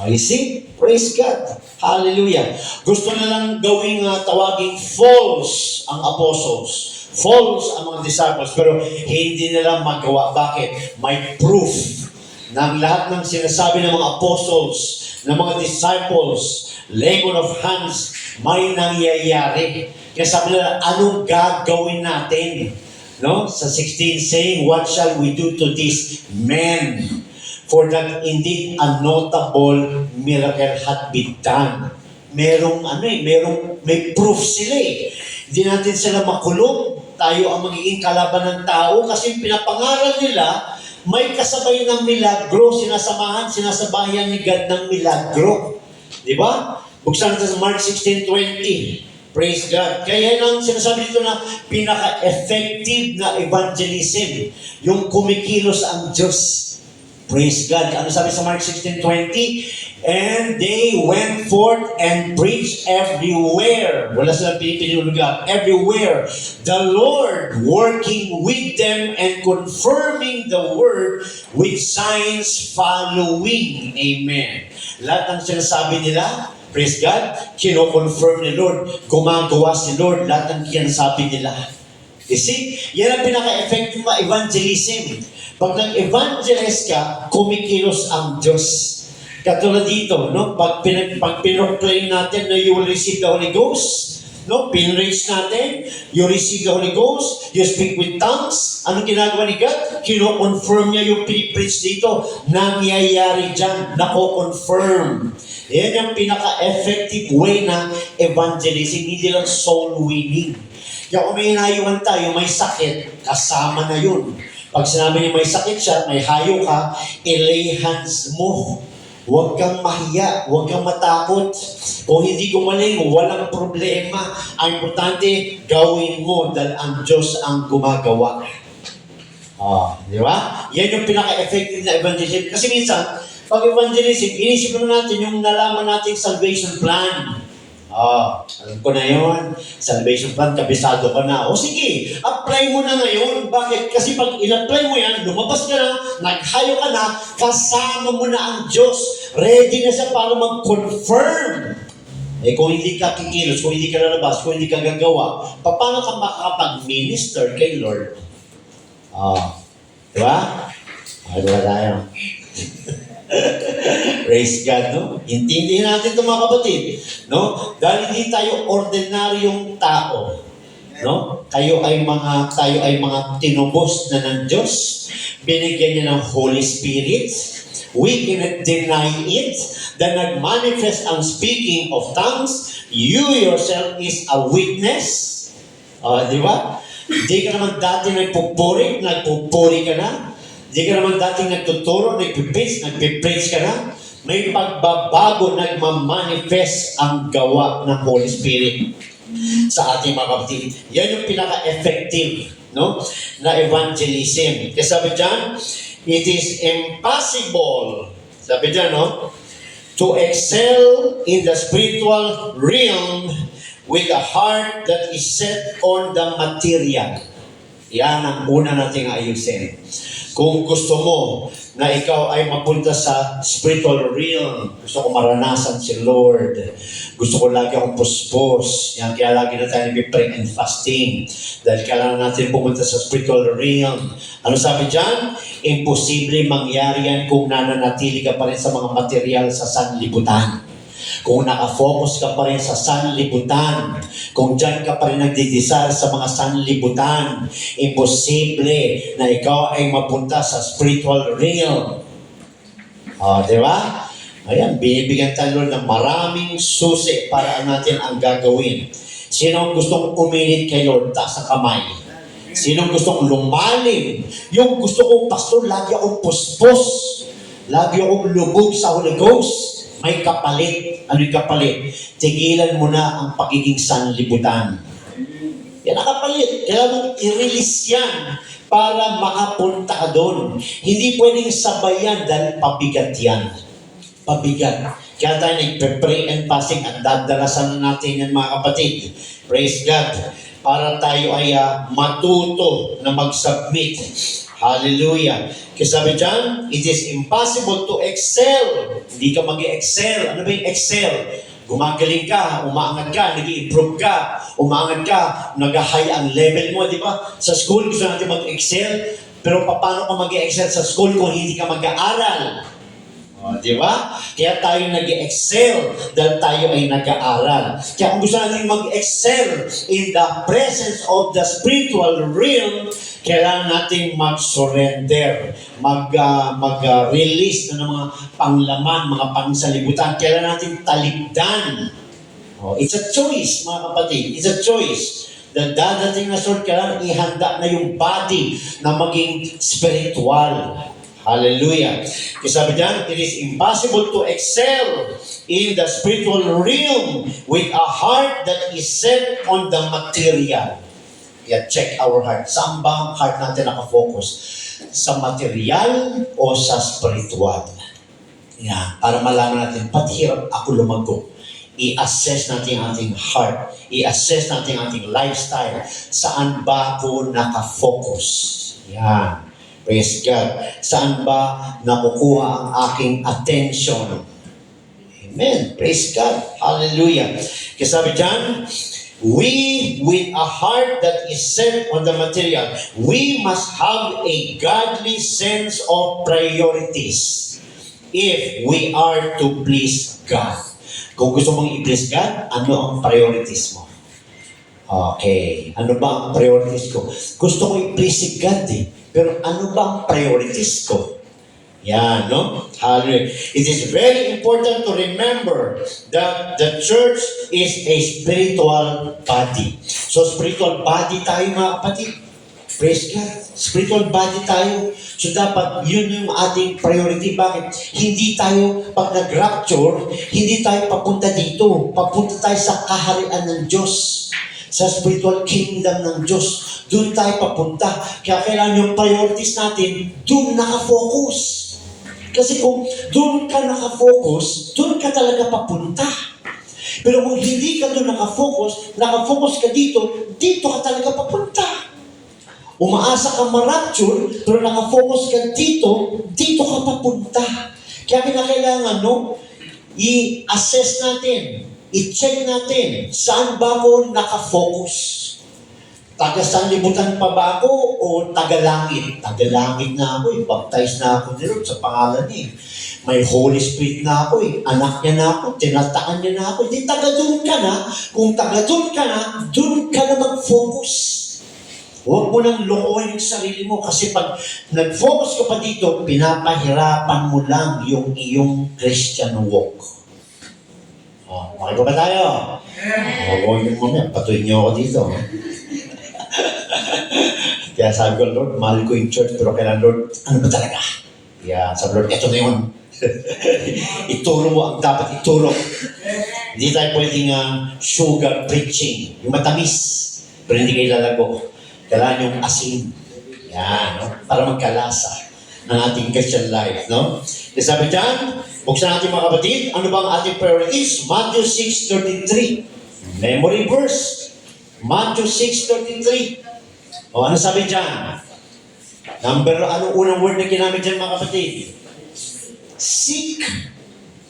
You see? Praise God. Hallelujah. Gusto nilang gawing tawaging false ang apostles. False ang mga disciples, pero hindi nila magawa. Bakit? May proof ng lahat ng sinasabi ng mga apostles, ng mga disciples, laying on of hands, may nangyayari. Kaya sabi nila, anong gagawin natin? No? Sa 16 saying, what shall we do to this man? For that indeed a notable miracle had been done. May proof sila eh. Hindi natin sila makulong. Tayo ang magiging kalaban ng tao kasi pinapangaral nila, may kasabay ng milagro, sinasabayan ni God ng milagro. Di ba? Buksan natin sa Mark 16:20. Praise God. Kaya lang sinasabi dito na pinaka-effective na evangelism, yung kumikilos ang Diyos. Praise God. Ano sabi sa Mark 16:20? And they went forth and preached everywhere. Wala silang pinipiling lugar. Everywhere. The Lord working with them and confirming the word with signs following. Amen. Lahat ng sinasabi nila, praise God, kino-confirm ni Lord, gumagawa si Lord, lahat ng sinasabi nila. You see, yan ang pinaka-effective na evangelism. Pag nag-evangelize ka, kumikilos ang Diyos. Katulad dito, no? Pag pinoclaim natin na you will receive the Holy Ghost, no? Pinraise natin, you receive the Holy Ghost, you speak with tongues. Anong ginagawa ni God? Kino-confirm niya yung preach dito. Nangyayari dyan, nako-confirm. Yan yung pinaka-effective way na evangelism, hindi lang soul winning. Kaya kung may hinayuan tayo, may sakit, kasama na yun. Pag sinabi niya may sakit siya, may hayo ka, ilay hands mo. Huwag kang mahiya, huwag kang matakot. Kung hindi gumaling, walang problema. Ang importante, gawin mo dahil ang Diyos ang gumagawa. Di ba? Yan yung pinaka-effective na evangelism. Kasi minsan, pag evangelism, inisip naman natin yung nalaman natin salvation plan. Alam ko na yun. Salvation plan, kabisado ka na. O sige, apply mo na ngayon. Bakit? Kasi pag in-apply mo yan, lumabas ka na, naghayo ka na, kasama mo na ang Diyos. Ready na siya para mag-confirm. Kung hindi ka kikilos, kung hindi ka lalabas, kung hindi ka gagawa, paano ka makakapag-minister kay Lord? Diba? Diba tayo? Praise God, no? Intindihin natin ito mga kapatid, no? Dahil hindi tayo ordinaryong tao, no? Tayo ay mga tinubos na ng Diyos. Binigyan niya ng Holy Spirit. We cannot deny it. That nag-manifest ang speaking of tongues. You yourself is a witness. Di ba? Di ka naman dati nagpupuri ka na. Di ka naman dating nagtuturo, nagpipreach ka na. May pagbabago, nagmamanifest ang gawa ng Holy Spirit sa ating mga kapatid. Yan yung pinaka-effective, no, na evangelism. Kasi sabi dyan, it is impossible, sabi dyan, no, to excel in the spiritual realm with a heart that is set on the material. Yan ang una nating ayusin. Kung gusto mo na ikaw ay mapunta sa spiritual realm, gusto ko maranasan si Lord, gusto ko lagi akong puspos, yan, kaya lagi na tayo nag-pray and fasting, dahil kailangan natin pumunta sa spiritual realm. Ano sabi dyan? Imposible mangyari yan kung nananatili ka pa rin sa mga material sa sanlibutan. Kung nakafocus ka pa rin sa sanlibutan, kung dyan ka pa rin nagdidesire sa mga sanlibutan, imposible na ikaw ay mapunta sa spiritual realm. Di ba? Ayan, binibigyan tayo ng maraming susi para natin ang gagawin. Sino gustong uminit kay Lord? Taas ang kamay. Sino gustong lumalim? Yung gusto kong pastor, lagi akong puspos. Lagi akong lubog sa Holy Ghost. May kapalit. Ano yung kapalit? Tigilan mo na ang pagiging sanlibutan. Yan ang kapalit. Kaya mong i-release yan para makapunta ka doon. Hindi pwedeng sabayan dahil pabigat yan. Pabigat. Kaya tayo nagpe-pray and fasting at dadalasan natin yan mga kapatid. Praise God. Para tayo ay matuto na mag-submit. Hallelujah. Kasi sabi dyan, it is impossible to excel. Hindi ka mag-excel. Ano ba yung excel? Gumagaling ka, umaangat ka, nag-i-improve ka, umaangat ka, nag-high ang level mo, di ba? Sa school, gusto natin mag-excel, pero paano ka mag-excel sa school kung hindi ka mag-aaral? Di ba? Kaya tayo nag-excel dahil tayo ay nag-aaral. Kaya kung gusto natin mag-excel in the presence of the spiritual realm, kailangan natin mag-surrender, mag-release ng mga panglaman, mga pangsalibutan. Kailangan natin talikdan. It's a choice, mga kapatid. It's a choice. Dahil dadating na Lord, kailangan ihanda na yung body na maging spiritual. Hallelujah. Kasi sabi diyan, it is impossible to excel in the spiritual realm with a heart that is set on the material. check our heart. Saan ba ang heart natin nakafocus? Sa material o sa spiritual? Para malaman natin, pati hirap ako lumago. I-assess natin ang ating heart. I-assess natin ang ating lifestyle. Saan ba ako nakafocus? Yan. Praise God. Saan ba nakukuha ang aking attention? Amen. Praise God. Hallelujah. Kaya sabi dyan, we, with a heart that is set on the material, we must have a godly sense of priorities if we are to please God. Kung gusto mong i-please God, ano ang priorities mo? Okay. Ano ba ang priorities ko? Gusto ko i-please si God Pero ano ba ang priorities ko? Yan, no? Hallelujah. It is very important to remember that the church is a spiritual body. So, spiritual body tayo, mga kapatid. Praise God. Spiritual body tayo. So, dapat yun yung ating priority. Bakit? Hindi tayo, pag nag-rapture, hindi tayo papunta dito. Papunta tayo sa kaharian ng Diyos. Sa spiritual kingdom ng Diyos. Doon tayo papunta. Kaya kailangan yung priorities natin, doon nakafocus. Kasi kung doon ka nakafocus, doon ka talaga papunta. Pero kung hindi ka doon nakafocus ka dito, dito ka talaga papunta. Umaasa ka ma-rapture, pero nakafocus ka dito, dito ka papunta. Kaya kinakailangan, i-assess natin, i-check natin, saan ba ako nakafocus? Taga-sanlibutan pa ba ako o taga-langit? Taga-langit na ako baptized na ako ni Lord sa pangalan niya. May Holy Spirit na ako anak niya na ako, tinataan niya na ako. Hindi taga-doon ka na, kung taga-doon ka na, doon ka na mag-focus. Huwag mo nang lokohin yung sarili mo kasi pag nag-focus ka pa dito, pinapahirapan mo lang yung iyong Christian walk. Okay ba tayo? Huwag yung mamaya, patuloy niyo ako dito. Kaya sabi ko, Lord, mahal ko yung church, pero kailan, Lord, ano ba talaga? Sabi Lord, eto na yun. Ituro mo ang dapat ituro. Hindi tayo pwedeng sugar preaching, yung matamis, pero hindi kayo lalago. Kailangan yung asin. Para magkalasa ng ating Christian life, no? Kaya sabi dyan, buksan natin mga kapatid, ano ba ang ating priorities? Matthew 6:33. Memory verse. Matthew 6:33. Ano sabi dyan? Anong unang word na ginamit dyan mga kapatid? Seek.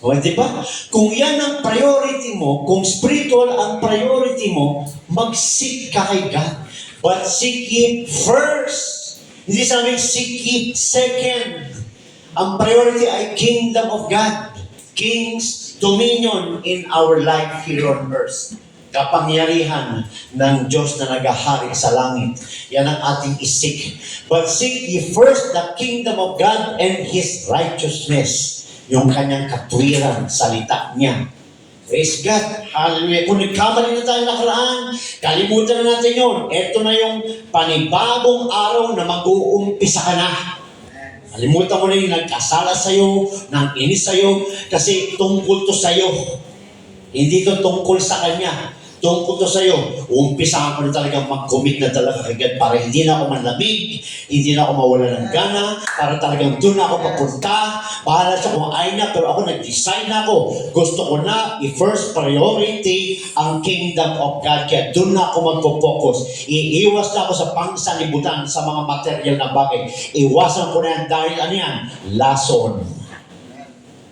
Diba? Kung yan ang priority mo, kung spiritual ang priority mo, mag-seek ka kay God. But seek ye first. Hindi sabi seek ye second. Ang priority ay kingdom of God. King's dominion in our life here on earth. Kapangyarihan ng Diyos na nagahari sa langit. Yan ang ating isik. But seek ye first the kingdom of God and His righteousness. Yung kanyang katwiran, salita niya. Praise God. Hallelujah. Kung nagkamali na tayo nakaraan, kalimutan na natin yun. Ito na yung panibagong araw na mag-uumpisa ka na. Kalimutan mo na yung nagkasala sa'yo, nang inis sa'yo, kasi tungkol to sa'yo. Hindi to tungkol sa kanya. Tungkol to sa'yo. Umpisahan ko na talagang mag-commit na talaga kay God para hindi na ako manlamig, hindi na ako mawala ng gana, para talagang doon na ako papunta. Bahala siya kung ay na, pero ako nag-decide na ako. Gusto ko na i-first priority ang kingdom of God. Kaya doon na ako magpo-focus. Iiwas na ako sa pangsalibutan sa mga material na bagay. Iwasan ko na yan dahil ano yan? Lason.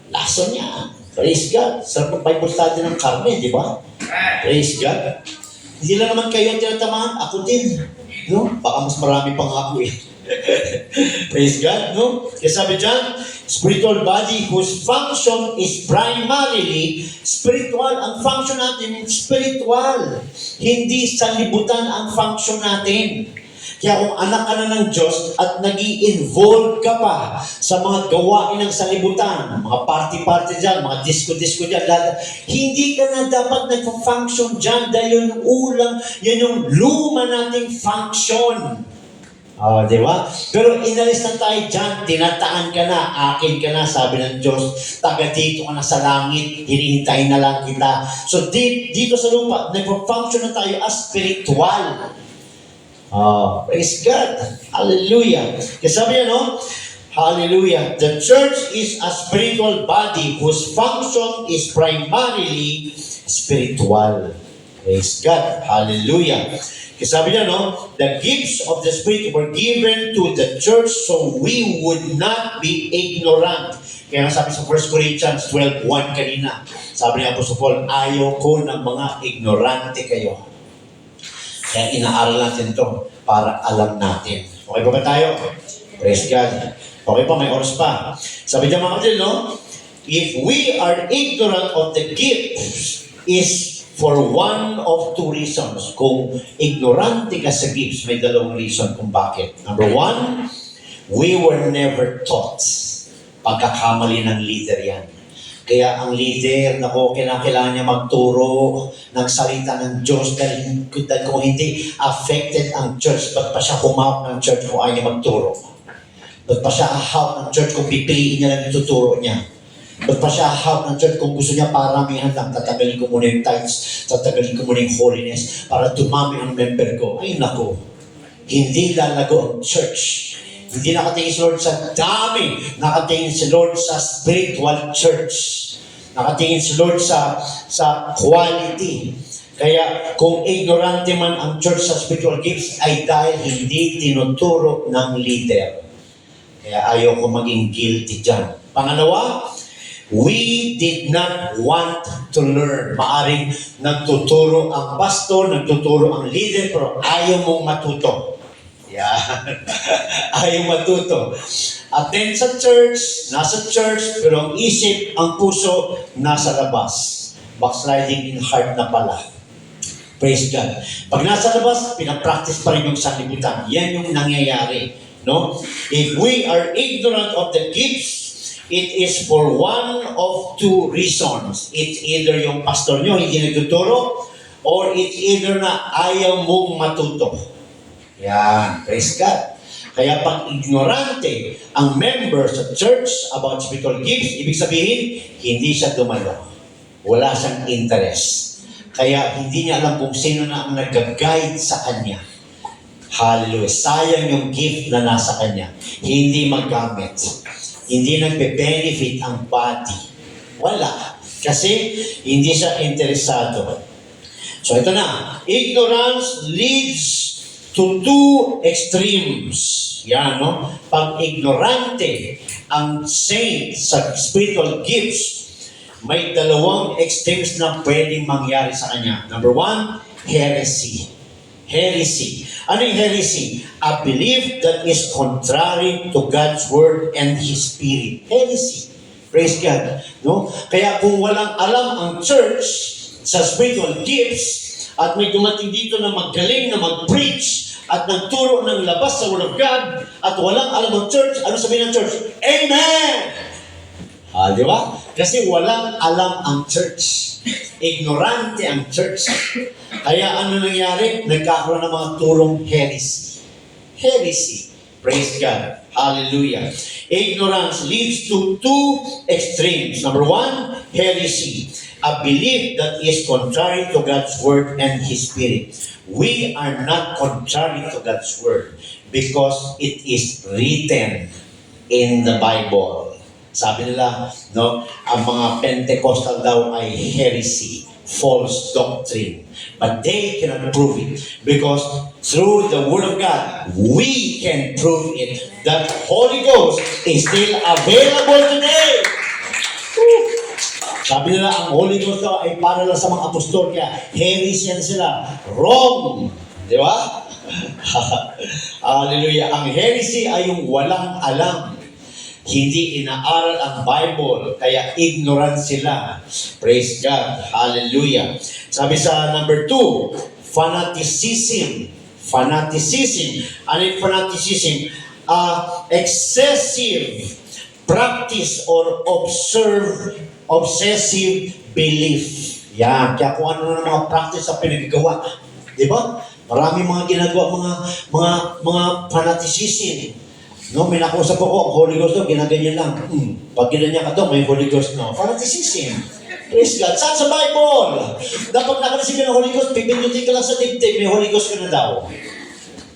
Lason yan. Praise God. Sarap ng Bible study ng karne, di ba? Praise God. Hindi lang naman kayo ang tinatamaan, ako din. No? Baka mas marami pang ako Praise God, no? Kaya sabi dyan, spiritual body whose function is primarily spiritual. Ang function natin, spiritual. Hindi sanlibutan ang function natin. Kaya kung anak ka na ng Diyos at nag-i-involve ka pa sa mga gawain ng salibutan, mga party-party dyan, mga disco-disco dyan, hindi ka na dapat nag-function dyan dahil yan yung luma nating function. Di ba? Pero inalis na tayo dyan, tinataan ka na, akin ka na, sabi ng Diyos, taga dito ka na sa langit, hinihintay na lang kita. So dito sa lupa, nag-function na tayo as spiritual. Praise God. Hallelujah. Kasi sabi niya, no? Hallelujah. The church is a spiritual body whose function is primarily spiritual. Praise God. Hallelujah. Kasi sabi niya, no? The gifts of the Spirit were given to the church so we would not be ignorant. Kaya nga sabi sa 1 Corinthians 12:1 kanina, sabi ni Apostle Paul, ayaw ko ng mga ignorante kayo. Kaya inaaral natin ito para alam natin. Okay ba tayo? Praise God. Okay pa, may oras pa. Sabi niya mga kapatid, no? If we are ignorant of the gifts, is for one of two reasons. Kung ignorante ka sa gifts, may dalawang reason kung bakit. Number one, we were never taught. Pagkakamali ng leader yan. Kaya ang leader, kailangan niya magturo ng salita ng Diyos dahil kung hindi affected ang church, ba't pa siya humawak ng church kung ayaw niya magturo? Ba't pa siya ahawak ng church kung pipiliin niya lang yung tuturo niya? Ba't pa siya ahawak ng church kung gusto niya paramihan lang, tatagalin ko muna yung tithes, tatagalin ko muna yung holiness para dumami ang member ko? Ay nako, hindi lalago ang church. Hindi nakatingin si Lord sa dami. Nakatingin si Lord sa spiritual church. Nakatingin si Lord sa quality. Kaya kung ignorante man ang church sa spiritual gifts ay dahil hindi tinuturo ng leader. Kaya ayaw ko maging guilty dyan. Pangalawa, we did not want to learn. Maaring nagtuturo ang pastor, nagtuturo ang leader, pero ayaw mong matuto. Yan. Ayaw matuto. Attend sa church, nasa church, pero ang isip, ang puso, nasa labas. Backsliding in heart na pala. Praise God. Pag nasa labas, pinapractice pa rin yung sanlibutan. Yan yung nangyayari. No? If we are ignorant of the gifts, it is for one of two reasons. It's either yung pastor nyo hindi nagtuturo, or it's either na ayaw mong matuto. Yan, praise God. Kaya pag ignorante ang member sa church about spiritual gifts, ibig sabihin, hindi siya dumalo. Wala siyang interest. Kaya hindi niya alam kung sino na ang nag-guide sa kanya. Hallelujah. Sayang yung gift na nasa kanya. Hindi maggamit. Hindi nagbe-benefit ang body. Wala. Kasi hindi siya interesado. So ito na. Ignorance leads to two extremes. Yan, no? Pag ignorante ang saint sa spiritual gifts, may dalawang extremes na pwedeng mangyari sa kanya. Number one, heresy. Heresy. Ano yung heresy? A belief that is contrary to God's word and His Spirit. Heresy. Praise God. No? Kaya kung walang alam ang church sa spiritual gifts, at may dumating dito na magaling na mag-preach at nagturo ng labas sa Word of God at walang alam ang church, ano sabihin ng church? Amen! Di ba? Kasi walang alam ang church. Ignorante ang church. Kaya ano nangyari? Nagkakaroon ng mga turong heresy. Heresy. Praise God. Hallelujah. Ignorance leads to two extremes. Number one, heresy. A belief that is contrary to God's word and His Spirit. We are not contrary to God's word because it is written in the Bible. Sabi nila, no, ang mga Pentecostal daw ay heresy, false doctrine. But they cannot prove it because through the Word of God, we can prove it that Holy Ghost is still available today. Woo! Sabi nila, ang Holy Ghost daw ay para lang sa mga apostol, kaya heresy yan sila. Wrong! Di ba? Hallelujah. Ang heresy ay yung walang alam. Hindi inaaral ang Bible, kaya ignorant sila. Praise God. Hallelujah. Sabi sa number 2, fanaticism. Fanaticism. Ano yung fanaticism? Excessive practice or obsessive belief. Yan. Kaya kung ano na mga practice sa pinagagawa. Di ba? Marami mga ginagawa, mga fanaticism. No, may nakusap ako, ang Holy Ghost daw, ginaganyan lang. Pag ginanya ka daw, may Holy Ghost na. Fanaticism. Praise God. Saan sa Bible? Dapat nakareceive ng Holy Ghost, pipindutin ka lang sa dibdib, may Holy Ghost ka na daw.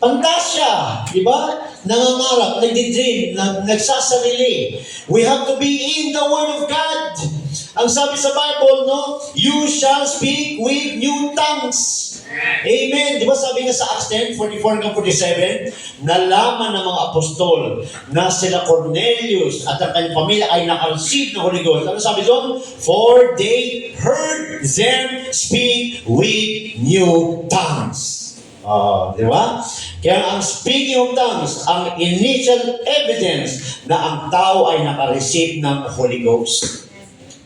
Pantasya, di ba? Nangangarap, nagdi-dream, nagsasarili. We have to be in the Word of God. Ang sabi sa Bible, no? You shall speak with new tongues. Amen. Di ba sabi nga sa Acts 10, 44 hanggang 47, nalaman ng mga apostol na sila Cornelius at ang kanyang pamilya ay nakareceive ng Holy Ghost. Ano sabi doon? For they heard them speak with new tongues. Di ba? Kaya ang speaking of tongues, ang initial evidence na ang tao ay nakareceive ng Holy Ghost.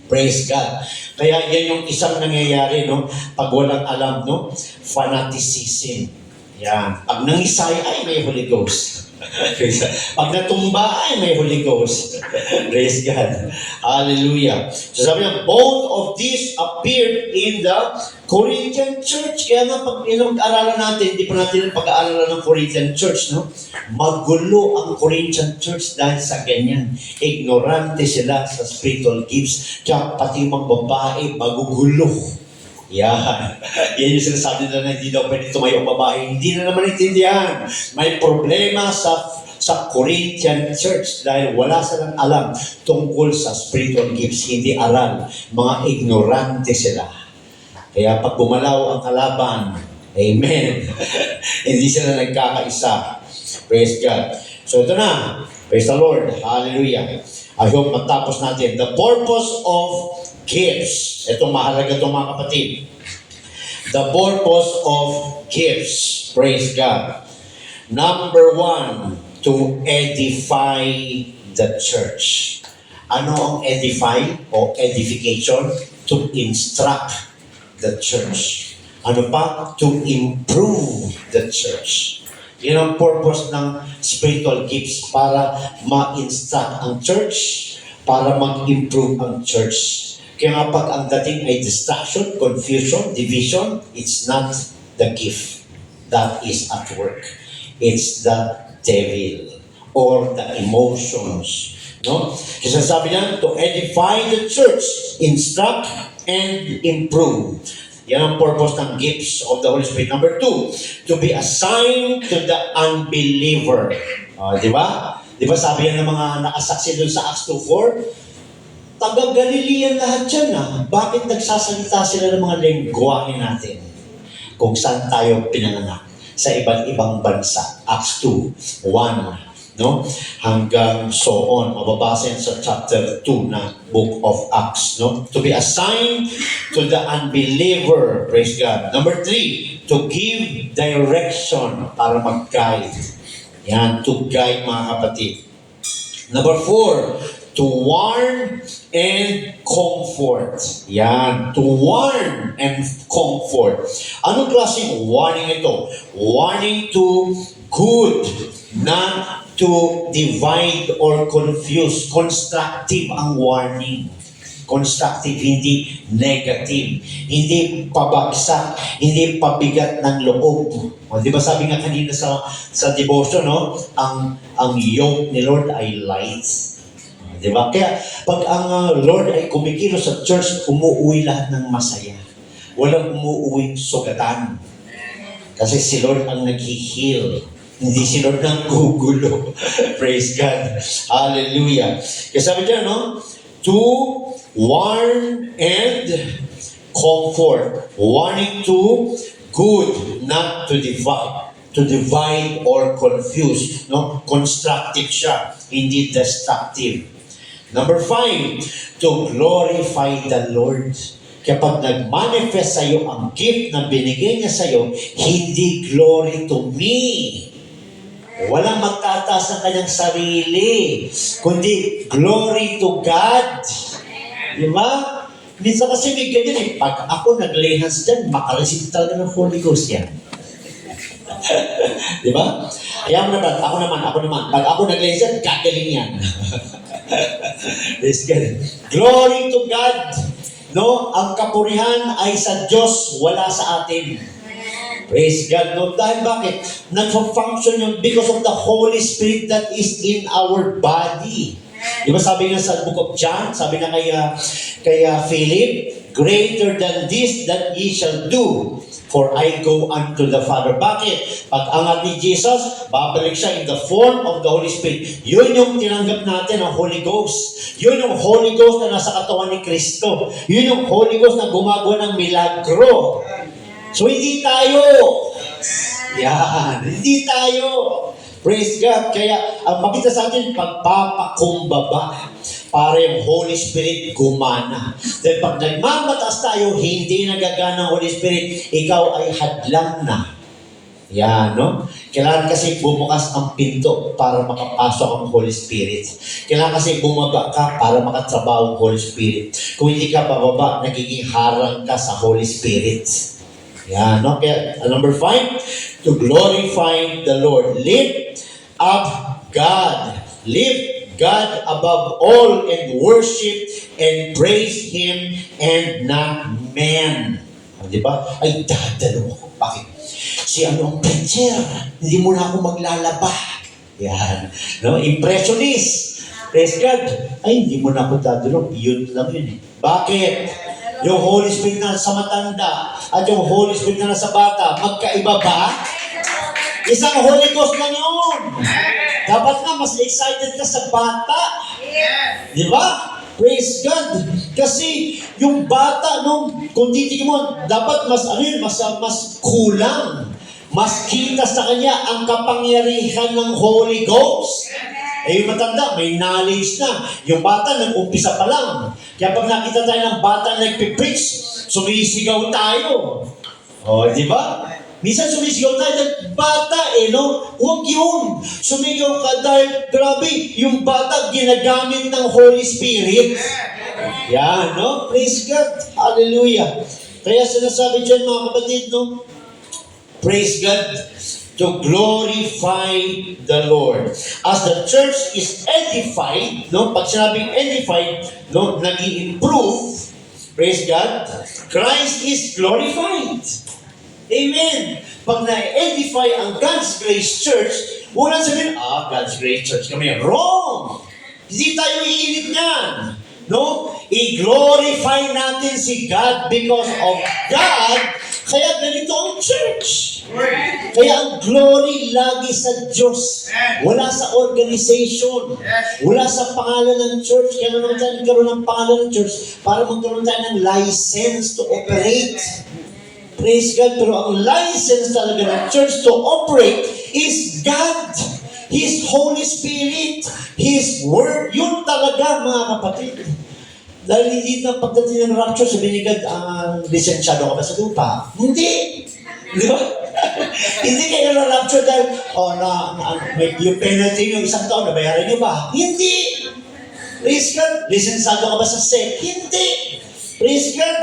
Praise God. Kaya yan yung isang nangyayari, no? Pag walang alam, no? Fanaticism. Yan. Pag nangisay, ay may Holy Ghost. Pag natumba, ay may Holy Ghost. Praise God. Hallelujah. So sabi niya, both of these appeared in the Corinthian church. Kaya nga, pag pinag-aralan natin, hindi pa natin pag-aaralan ng Corinthian church, no? Magulo ang Corinthian church dahil sa ganyan. Ignorante sila sa spiritual gifts. Kaya pati yung mga babae, magugulo. Yan. Yan yung sinasabi nila na hindi daw pwede tumayo ang babae. Hindi na naman intindihan. May problema sa Corinthian church dahil wala silang alam tungkol sa spiritual gifts. Hindi aral. Mga ignorante sila. Kaya pag gumalaw ang kalaban, amen, hindi sila nagkakaisa. Praise God. So ito na. Praise the Lord. Hallelujah. I hope matapos natin. The purpose of gifts. Ito mahalaga itong mga kapatid. The purpose of gifts. Praise God. Number 1, to edify the church. Ano ang edify o edification? To instruct the church. Ano pa? To improve the church. Yan ang purpose ng spiritual gifts, para ma-instruct ang church, para mag-improve ang church. Kaya nga pag ang dating ay distraction, confusion, division, it's not the gift that is at work. It's the devil or the emotions. No? Kasi sabi niya, to edify the church, instruct and improve. Yan ang purpose ng gifts of the Holy Spirit. Number 2, to be assigned to the unbeliever. Di ba? Di ba sabi yan ng mga nakasaksi doon sa Acts 2:4? Taga-Galilean lahat yan. Bakit nagsasalita sila ng mga lengguwahe natin? Kung saan tayo pinanganak? Sa iba't ibang bansa. Acts 2:1. No? Hanggang so on. Mababasa yan sa chapter 2 na book of Acts. No? To be assigned to the unbeliever. Praise God. Number 3, to give direction, para mag-guide. Yan, to guide mga kapatid. Number 4, to warn and comfort. Yan, to warn and comfort. Anong klaseng warning ito? Warning to good, not to divide or confuse. Constructive ang warning. Constructive, hindi negative. Hindi pabagsak, hindi pabigat ng loob. O, di ba sabi nga kanina sa devotion, no? Ang yoke ni Lord ay light. Di ba? Kaya pag ang Lord ay kumikilos sa church, umuwi lahat ng masaya. Walang umuuwing sugatan. Kasi si Lord ang nag-heal. Hindi si Lord ang gugulo. Praise God. Hallelujah. Kaya sabi dyan, no? To warn and comfort. Warning to good, not to divide. To divide or confuse. No? Constructive siya. Hindi destructive. Number 5, to glorify the Lord. Kapag nag-manifest sa iyo ang gift na binigay niya sa iyo, hindi glory to me. Walang magtataas ng kanyang sarili, kundi glory to God. Di ba? Minsan kasi may ganyan eh. Pag ako nag-lay hands dyan, makareceive talaga ng Holy Ghost yan. Di ba? Kaya mo naman, ako naman. Pag ako nag-lay hands dyan, gagaling yan. Glory to God. No? Ang kapurihan ay sa Diyos, wala sa atin. Praise God, no? Dahil bakit? Nag-function yun because of the Holy Spirit that is in our body. Di ba sabi nga sa book of John, sabi na kay Philip, greater than this that ye shall do. For I go unto the Father. Bakit? Pag angat ni Jesus, babalik siya in the form of the Holy Spirit. Yun yung tinanggap natin, ang Holy Ghost. Yun yung Holy Ghost na nasa katawan ni Kristo. Yun yung Holy Ghost na gumagawa ng milagro. So hindi tayo. Yan. Hindi tayo. Praise God. Kaya ang makita sa atin, pagpapakumbaba para yung Holy Spirit gumana. Dahil pag nagmamataas tayo, hindi nagagana ang Holy Spirit, ikaw ay hadlang na. Yan, no? Kailangan kasi bumukas ang pinto para makapasok ang Holy Spirit. Kailangan kasi bumaba ka para makatrabaho ang Holy Spirit. Kung hindi ka bababa, nagiging harang ka sa Holy Spirit. Yan, no? Kaya, number 5, to glorify the Lord. Lift up God. Lift God above all and worship and praise Him and not man. Di ba? Ay, dadalo ako. Bakit? Si ang preacher, hindi mo na ako maglalaba. Yan. No? Impressionist. Praise God. Ay, hindi mo na ako dadalo. Yun lang yun eh. Bakit? Yung Holy Spirit na sa matanda at yung Holy Spirit na sa bata, magkaiba ba? Isang Holy Ghost lang yun. Dapat nga, mas excited ka sa bata. Di ba? Praise God. Kasi yung bata, kung titignan mo, dapat mas kulang. Mas kita sa kanya ang kapangyarihan ng Holy Ghost. Eh yung matanda, may knowledge na. Yung bata, nag-umpisa pa lang. Kaya pag nakita tayo ng bata na nagpipreach, sumisigaw tayo. O, di ba? Minsan sumisigaw tayo dahil bata Huwag yun. Sumigaw ka dahil, grabe, yung bata ginagamit ng Holy Spirit. Yan, no? Praise God. Hallelujah. Kaya sinasabi dyan, mga kapatid, praise God, to glorify the Lord. As the church is edified, pag sinabing edified, nag-i-improve, praise God, Christ is glorified. Amen. Pag na-edify ang God's Grace Church, walang sabihin, God's Grace Church kami. Wrong! Hindi tayo iinit niyan. I-glorify natin si God because of God, kaya ganito ang church. Kaya ang glory lagi sa Diyos. Wala sa organization. Wala sa pangalan ng church. Kaya naman tayo nagkaroon ng pangalan ng church para magkaroon tayo ng license to operate. Praise God. Pero ang license talaga ng church to operate is God. His Holy Spirit. His Word. Yun talaga, mga kapatid. Dahil hindi na pagdating ng rapture, sabi ni God, lisensyado ka ba sa lupa? Hindi. Di ba? Hindi kayo na rapture dahil, yung penalty yung isang taon, nabayaran niyo ba? Hindi. Praise God. Lisensyado ka ba sa SEC? Hindi. Praise God.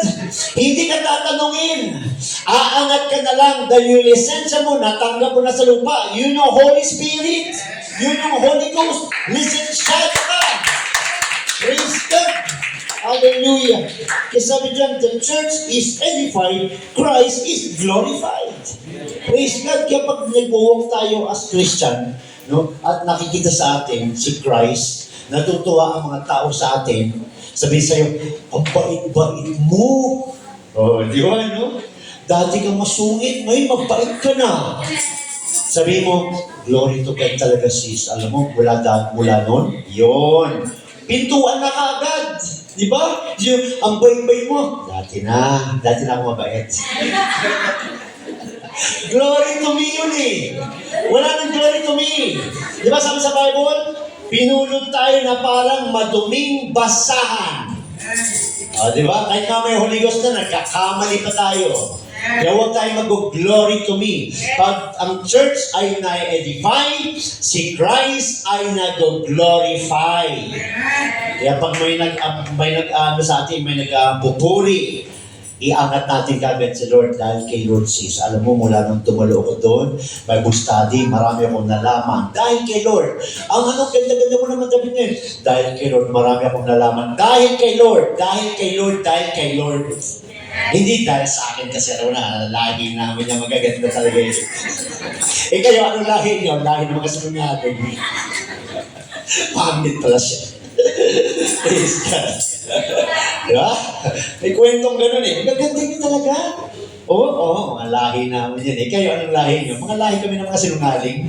Hindi ka tatanungin. Aangat ka na lang dahil yung lisensya mo, natanggap mo na sa lupa. Yun yung Holy Spirit. Yun yung Holy Ghost. Lisensyado ka. Praise God. Hallelujah. Kasi sabi dyan, the church is edified, Christ is glorified. Praise God. Kaya pag nag-walk tayo as Christian, at nakikita sa atin si Christ, natutuwa ang mga tao sa atin, sabihin sa'yo, ang bait-bait mo. Di ba, Dati kang masungit, ngayon mabait ka na. Sabihin mo, glory to God talaga sis. Alam mo, mula noon, yun. Pintuan na kaagad. Di ba? Ang bait-bait mo, dati na ako mabait. Glory to me yun eh. Wala nang glory to me. Di ba sabi sa Bible? Pinulot tayo na parang maduming basahan. Di ba? Kahit na may Holy Ghost na, nagkakamali pa tayo. Kaya huwag tayo mag-glory to me. Pag ang church ay na-edify, si Christ ay nag-glorify. Kaya pag may sa atin, may nagpupuri, iangat natin kagad si Lord dahil kay Lord sis. Alam mo, mula nung tumalo ko doon, Bible study, marami akong nalaman. Dahil kay Lord. Ang ganda-ganda mo naman sabi niya. Dahil kay Lord, marami akong nalaman. Dahil kay Lord. Dahil kay Lord. Dahil kay Lord. Hindi dahil sa akin kasi lahi namin niya magaganda talaga yun. Kayo, anong lahi niyo? Lahi naman kasi natin. Pangit pala siya. Praise God. Di ba? May kwentong ganun eh. Gaganda niyo talaga. Oo, mga lahi namin yan eh. Kayo, anong lahi niyo? Mga lahi kami ng mga sinungaling.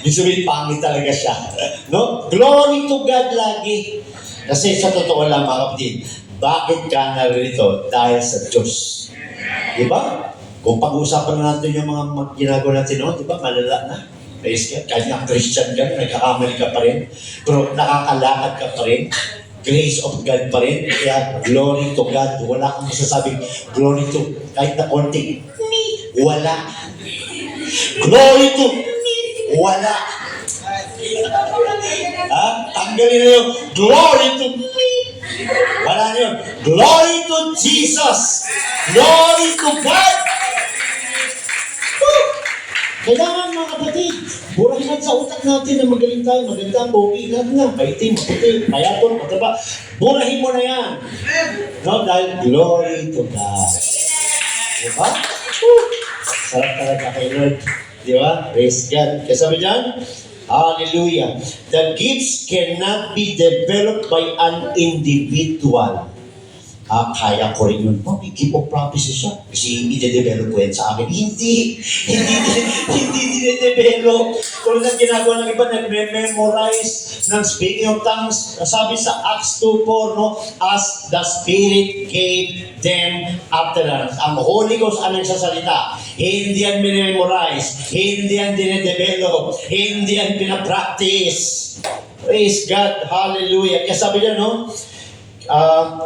Ibig sabihin, pangit talaga siya. No? Glory to God lagi. Kasi sa totoo lang, mga kapatid, bakit ka narito? Dahil sa Diyos. Di ba? Kung pag-uusapan na natin yung mga ginagawa natin noon, di ba? Malala na. Praise God. Kahit nga Christian ka, nagkakamali ka pa rin. Pero nakakalakad ka pa rin. Grace of God pa rin. Kaya glory to God. Wala kang masasabing glory to kahit na konti. Wala. Glory to wala. Ha? Tanggalin na yung glory to wala na yun. Glory to Jesus. Glory to God. Kailangan mga kapatid, burahin natin sa utak natin na magaling tayo, maganda, pogi, lahat na, maitim, puti, payaton, mataba. Burahin mo na yan. No, dahil glory to God. Diba? Sarap talaga kay Lord. Diba? Praise God. Kaya sabi dyan, hallelujah. The gifts cannot be developed by an individual. Kaya ko rin yun. May gift of prophecy siya. Kasi i-develop ko yan sa akin. Hindi i-develop. Kung lang ginagawa ng iba, nag-memorize ng speaking of tongues. Sabi sa Acts 2:4, no? As the Spirit gave them utterance. Ang Holy Ghost ang nagsasalita. Hindi yan minimemorize. Hindi yan dinedevelop. Hindi yan pinapractice. Praise God. Hallelujah. Kaya sabi niya, no?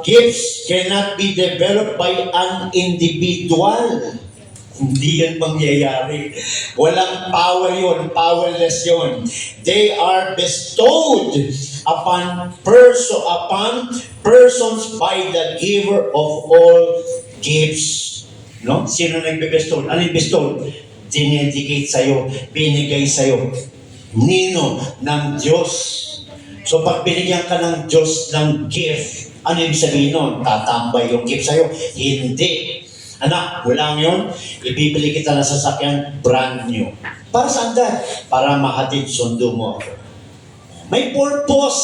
Gifts cannot be developed by an individual. Hindi yan mangyayari. Walang power yun. Powerless yun. They are bestowed upon persons by the giver of all gifts. No? Sino nagbe-bestow? Ano yung bestow? Dinedicate sa'yo. Binigay sa'yo. Nino ng Diyos. So pag binigyan ka ng Diyos ng gift, ano yung sabihin nun? Tatambay yung gift sa'yo? Hindi. Anak, wala yun. Ibibili kita ng sasakyan brand new. Para saan dahil? Para mahatid sundo mo ako. May purpose.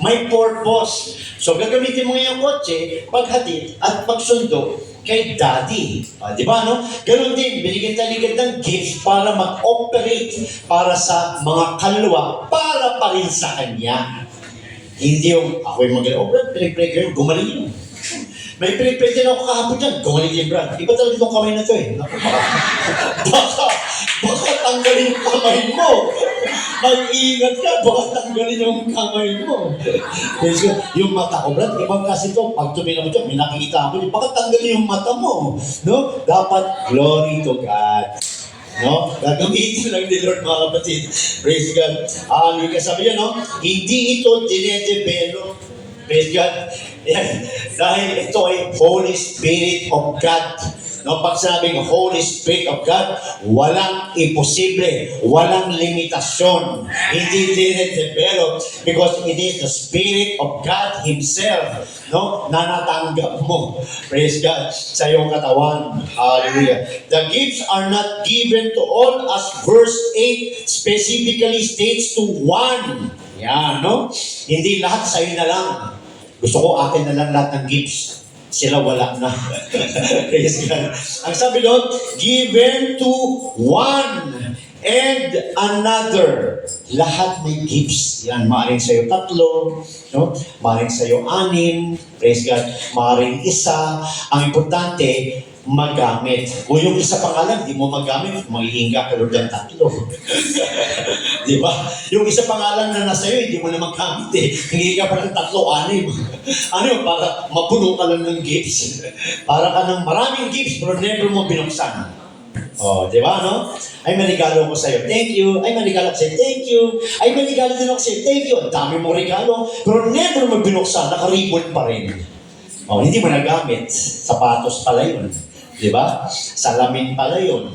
May purpose. So gagamitin mo yung kotse, paghatid at pagsundo kay daddy. Di ba, no? Ganon din, binigyan tayo ng gifts para mag-operate para sa mga kaluluwa, para pa rin sa kanya. Hindi yung, ako yung mag-operate, pinag-pray ko yun, gumaling yun. May pinag-pray din ako kahapon dyan, gumaling din, Brad. Iba talaga itong kamay na to eh. Naku, baka tanggalin yung kamay mo. Mag-iingat ka, baka tanggalin yung kamay mo. Yung mata ko, Brad, ibang kasi ito, pag tumina mo dyan, may nakikita ako, baka tanggalin yung mata mo. No? Dapat, glory to God. No? Gagamitin lang ni Lord, mga kapatid. Praise God. Hallelujah. Sabi niya, no? Hindi ito dinedevelop. Praise God. Yan. Dahil ito ay Holy Spirit of God. No, pag sinabing Holy Spirit of God, walang imposible, walang limitasyon. Hindi dinedevelop because it is the Spirit of God Himself, no, na natanggap mo. Praise God. Sa iyong katawan. Hallelujah. The gifts are not given to all as verse 8 specifically states to one. Yan, no? Hindi lahat sa'yo na lang. Gusto ko akin na lang lahat ng gifts. Sila wala na. Praise God. Ang sabi doon, given to one and another. Lahat may gifts. Yan, maaaring sa'yo 3, no? Maaaring sa'yo 6. Praise God. Maaaring 1. Ang importante, magamit. Kung yung isa pa nga lang, di mo magamit, maghihinga ka Lord ng 3. Di ba? Yung isa pa nga lang na nasa iyo, hindi mo na magamit eh. Hingi ka pa ng 3, 6. Ano yun? Para mapuno ka lang ng gifts. Para ka ng maraming gifts, pero never mo binuksan. Oh, di ba, no? Ay, manigalo ko sa'yo. Thank you. Ay, manigalo ko sa'yo. Thank you. Ay, manigalo din ako sa'yo. Thank you. Ang dami mong regalo. Pero never mo binuksan. Nakaribon pa rin. Oh, hindi mo nagamit. Sapatos pala yun. Di ba? Salamin pala yun.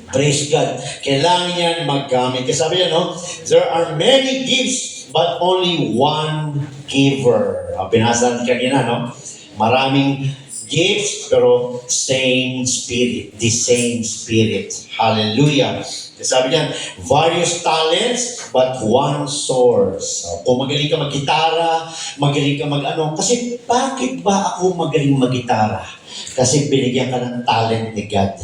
Praise God. Kailangan yan maggamit. Kasi sabi niya, no? There are many gifts, but only one giver. Binasa natin kanina, no? Maraming gifts, pero same spirit. The same spirit. Hallelujah. Sabi niyan, various talents, but one source. So, kung magaling ka mag-gitara, magaling ka mag-ano. Kasi bakit ba ako magaling mag-gitara? Kasi binigyan ka ng talent ni God.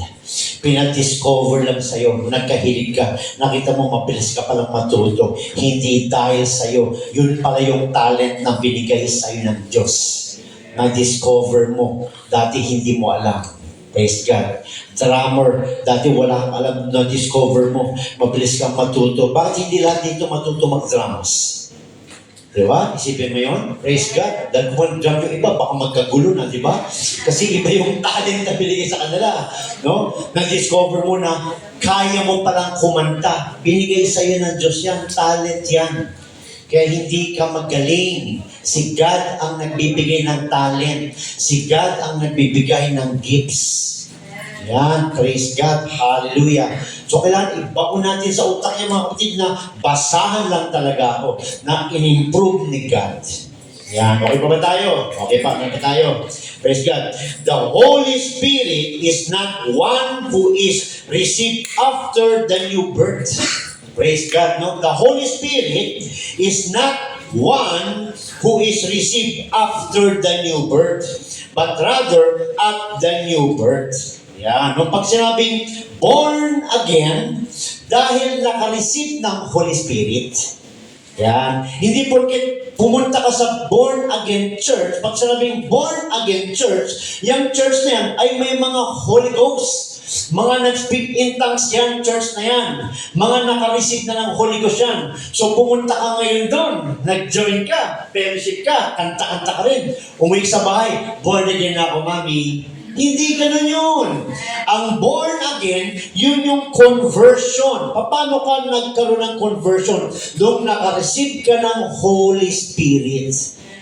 Pinadiscover lang sa'yo, nagkahilig ka, nakita mo mabilis ka palang matuto. Hindi dahil sa'yo, yun pala yung talent na binigay sa'yo ng Diyos. Na-discover mo, dati hindi mo alam. Praise God. Drummer, dati wala kang alam, na-discover mo, mabilis kang matuto. Bakit hindi lahat dito matuto mag-drums? Diba? Isipin mo yun? Praise God. Dahil kung drum yung iba, baka magkagulo na, diba? Kasi iba yung talent na binigay sa kanila. No? Na-discover mo na kaya mo palang kumanta. Binigay sa'yo ng Diyos yan. Talent yan. Kaya hindi ka magaling. Si God ang nagbibigay ng talent. Si God ang nagbibigay ng gifts. Yan, praise God, hallelujah. So kailangan ibaon natin sa utak niya mga kapatid na basahan lang talaga ako na in-improve ni God. Yan, okay pa ba tayo? Okay pa tayo. Praise God. The Holy Spirit is not one who is received after the new birth. Praise God, no? The Holy Spirit is not one who is received after the new birth, but rather at the new birth. Yan. Nung pag sinabing born again, dahil naka-receive ng Holy Spirit, yan. Hindi porket pumunta ka sa born again church, pag sinabing born again church, yung church na yan ay may mga Holy Ghost. Mga nag-speak in tongues yan, church na yan. Mga naka-receive na ng Holy Ghost yan. So pumunta ka ngayon doon, nag-join ka, fellowship ka, kanta-kanta ka rin. Umuwi sa bahay, born again na ako, mami. Hindi ganun yun. Ang born again, yun yung conversion. Paano ka nagkaroon ng conversion? Doon naka-receive ka ng Holy Spirit.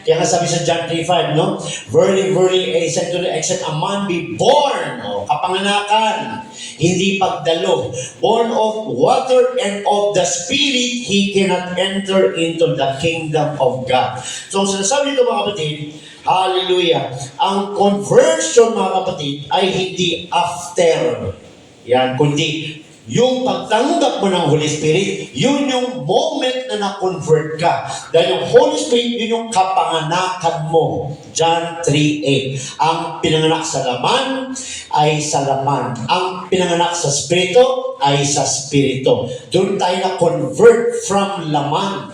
Kaya nga sabi sa John 3:5, no? Verily, verily, I said to the except a man be born, kapanganakan, hindi pagdalo, born of water and of the Spirit, he cannot enter into the kingdom of God. So, sinasabi nito mga kapatid, hallelujah, ang conversion mga kapatid ay hindi after, yan, kundi yung pagtanggap mo ng Holy Spirit, yun yung moment na na-convert ka. Dahil yung Holy Spirit, yun yung kapanganakan mo. John 3:8. Ang pinanganak sa laman ay sa laman. Ang pinanganak sa Espiritu ay sa Espiritu. Doon tayo na-convert from laman.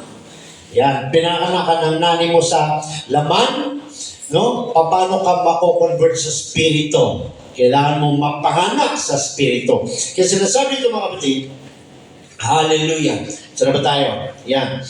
Yan, pinanganak ng nanay mo sa laman, no? Paano ka mako-convert sa Espiritu? Kailangan mong mapanganak sa Espiritu. Kaya sinasabi ito mga kapatid, hallelujah. Saan ba tayo? Yan.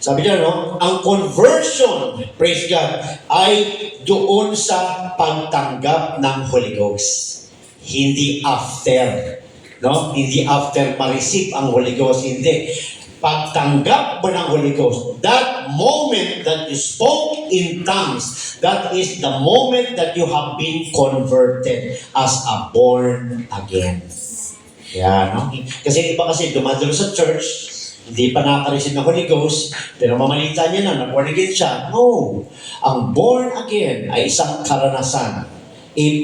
Sabi niya, no? Ang conversion, praise God, ay doon sa pagtanggap ng Holy Ghost. Hindi after. No? Hindi after ma-receive ang Holy Ghost. Hindi. Pagtanggap mo ng Holy Ghost, that moment that you spoke in tongues, that is the moment that you have been converted as a born again. Yan, no? Kasi iba kasi dumadalo sa church, hindi pa nakaka-receive ng Holy Ghost, pero mamalita niya na, born again siya. No. Ang born again ay isang karanasan.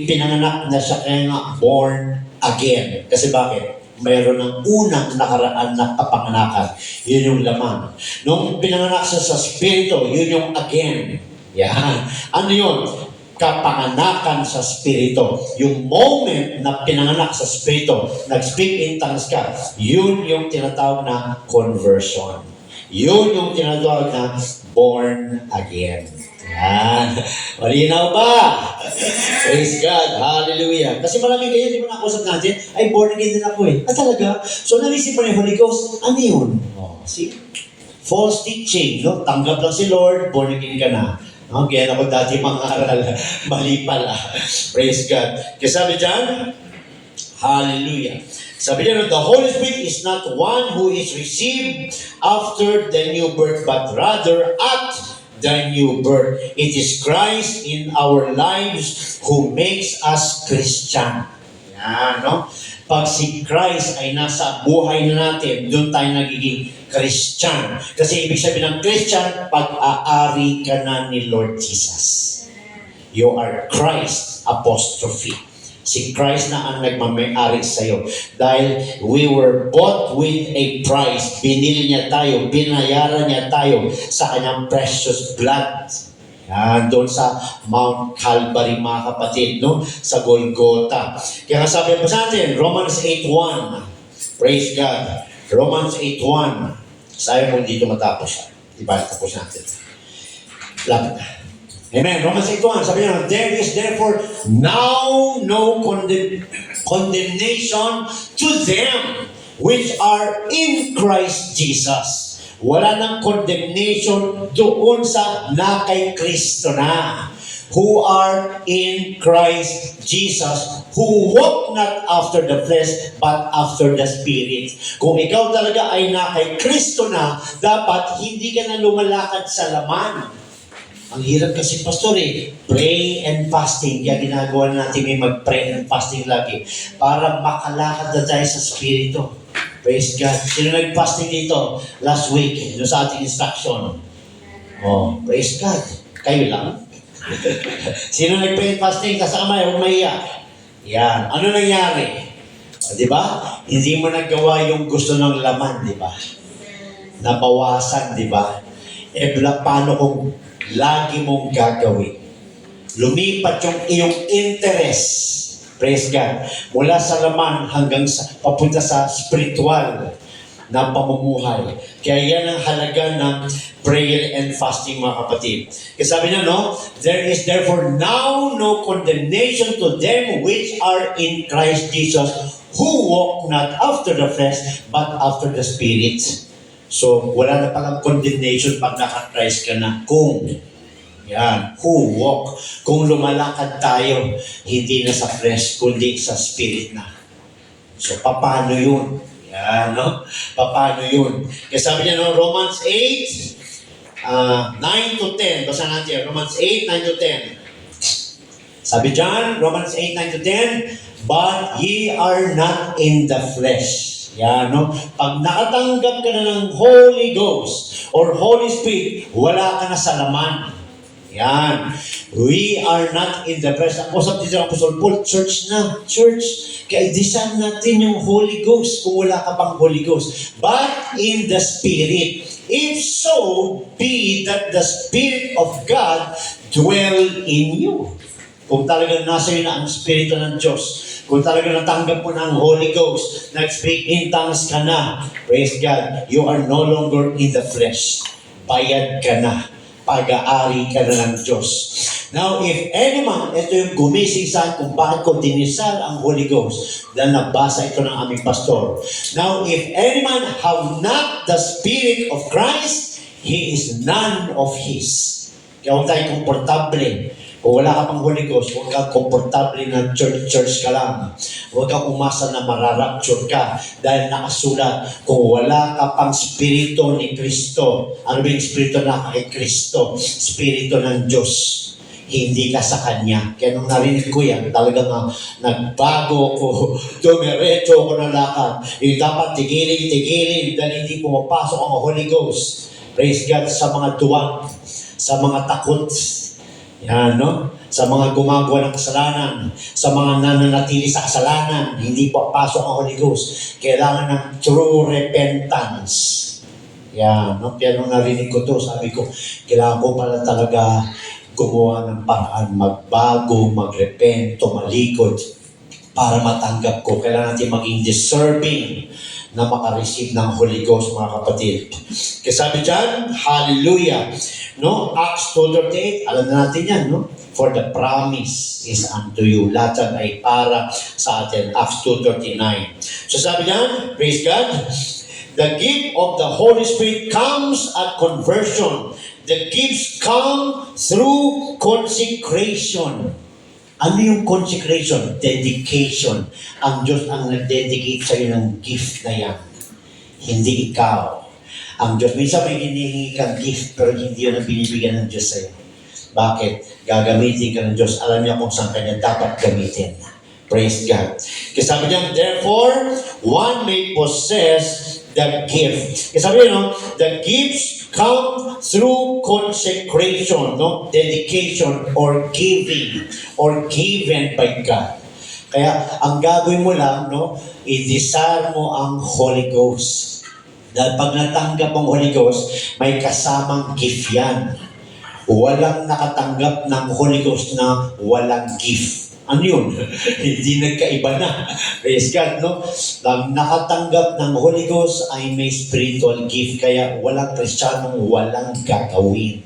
Pinanganak na siya kaya nga born again. Kasi bakit? Mayroon ng unang nakaraan na kapanganakan. Yun yung laman. Nung pinanganak siya sa Espiritu, yun yung again. Yan. Ano yun? Kapanganakan sa Espiritu. Yung moment na pinanganak sa Espiritu, nag-speak in tongues ka, yun yung tinatawag na conversion. Yun yung tinatawag na born again. Yan. Malinaw ba? Praise God. Hallelujah. Kasi marami kayo, di ba nakausap natin, ay born again din ako eh. Ah, talaga? So, naisip mo na yung Holy Ghost, ano yun? Oh, see? False teaching, no? Tanggap lang si Lord, born again ka na. Okay, ako dati mga aral. Mali pala. Praise God. Kasi sabi dyan, hallelujah. Sabi niya, the Holy Spirit is not one who is received after the new birth, but rather at the new birth. It is Christ in our lives who makes us Christian. Yan, no? Pag si Christ ay nasa buhay na natin, doon tayo nagiging Christian. Kasi ibig sabihin ng Christian, pag-aari ka na ni Lord Jesus. You are Christ apostrophe. Si Christ na ang nagmamayari sa'yo. Dahil we were bought with a price. Binili niya tayo, binayaran niya tayo sa kanyang precious blood. Yan, doon sa Mount Calvary, mga kapatid, no? Sa Golgotha. Kaya sabi pa sa atin, Romans 8:1. Praise God. Romans 8:1. Sabi mo, dito matapos. Diba, tapos natin. Lapit na. Amen. Romans 8:1. Sabi niya, there is therefore now no condemnation to them which are in Christ Jesus. Wala nang condemnation doon sa na kay Kristo na. Who are in Christ Jesus, who walk not after the flesh, but after the Spirit. Kung ikaw talaga ay na kay Kristo na, dapat hindi ka na lumalakad sa laman. Ang hirap kasi, pastor pray and fasting. Kaya ginagawa natin may mag-pray and fasting lagi para makalakad na tayo sa Spirito. Praise God. Sino nag-fasting dito last week doon sa ating instruction? Oh, praise God. Kayo lang. Sino nag-pray and fasting? Kasama kayo, umahiya. Yan. Ano nangyari? Di ba? Hindi mo nagawa yung gusto ng laman, di ba? Nabawasan, di ba? Paano kung lagi mong gagawin? Lumipat yung iyong interest. Praise God. Mula sa laman hanggang papunta sa spiritual na pamumuhay. Kaya yan ang halaga ng prayer and fasting, mga kapatid. Kasi sabi niya, no? There is therefore now no condemnation to them which are in Christ Jesus, who walk not after the flesh, but after the Spirit. So, wala na palang condemnation pag naka-Christ ka na. Who walk. Kung lumalakad tayo, hindi na sa flesh, kundi sa spirit na. So, paano yun? Yan, no? Paano yun? Kaya sabi niya, no, Romans 8, 9 to 10. Basa natin, Romans 8, 9 to 10. Sabi dyan, Romans 8, 9 to 10, but ye are not in the flesh. Yan, no? Pag nakatanggap ka na ng Holy Ghost or Holy Spirit, wala ka na sa laman. Yan. We are not in the flesh. Ako sa dito ng Apostol Paul, church na. Church. Kaya design natin yung Holy Ghost kung wala ka pang Holy Ghost. But in the Spirit. If so, be that the Spirit of God dwell in you. Kung talagang nasa iyo na ang Espiritu ng Diyos, kung talagang natanggap mo na ang Holy Ghost, nag-speak in tongues ka na, praise God, you are no longer in the flesh. Bayad ka na. Pag-aari ka na ng Diyos. Now, if any man, ito yung gumising sa kung bakit ko dinisal ang Holy Ghost, dahil nabasa ito ng aming pastor. Now, if any man have not the Spirit of Christ, he is none of his. Kaya huwag tayo komportable. Kung wala ka pang Holy Ghost, huwag kang komportable na church ka lang. Huwag kang umasa na mararapture ka dahil nakasulat, kung wala ka pang Spirito ni Kristo, ano ba yung Spirito na kay Kristo? Spirito ng Diyos. Hindi ka sa Kanya. Kaya nung narinig ko yan, talagang nagbago ko, dumiretso ko na lakad. Yung dapat tigilin dahil hindi pumapasok ang Holy Ghost. Praise God sa mga duwag, sa mga takot. Yan, no? Sa mga gumagawa ng kasalanan, sa mga nananatili sa kasalanan, hindi po pasok ang Holy Ghost. Kailangan ng true repentance. Yan, no? Kaya nung narinig ko to, sabi ko, kailangan ko pala talaga gumawa ng paraan, magbago, magrepent, tumalikod, para matanggap ko. Kailangan natin maging deserving na makareceive ng Holy Ghost, mga kapatid. Kaya sabi dyan, hallelujah. No? Acts 2:38, alam na natin yan, no? For the promise is unto you. Lahat yan ay para sa atin. Acts 2:39. So sabi dyan, praise God, the gift of the Holy Spirit comes at conversion. The gifts come through consecration. Ano yung consecration? Dedication. Ang Diyos ang nag-dedicate sa'yo ng gift na yan. Hindi ikaw. Ang Diyos, minsan may hinihingi kang gift, pero hindi yun ang binibigyan ng Diyos sa'yo. Bakit? Gagamitin ka ng Diyos. Alam niya kung saan kanya dapat gamitin. Praise God. Kasi sabi niya, therefore, one may possess the gift. Kasi sabi niya, the gifts come through consecration, no? Dedication or giving or given by God. Kaya ang gagawin mo lang, no? I-desire mo ang Holy Ghost. Dahil pag natanggap ang Holy Ghost, may kasamang gift yan. Walang nakatanggap ng Holy Ghost na walang gift. Ano yun? Hindi nagkaiba na. Praise God, no? Ang nakatanggap ng Holy Ghost ay may spiritual gift. Kaya walang Kristiyanong walang gagawin.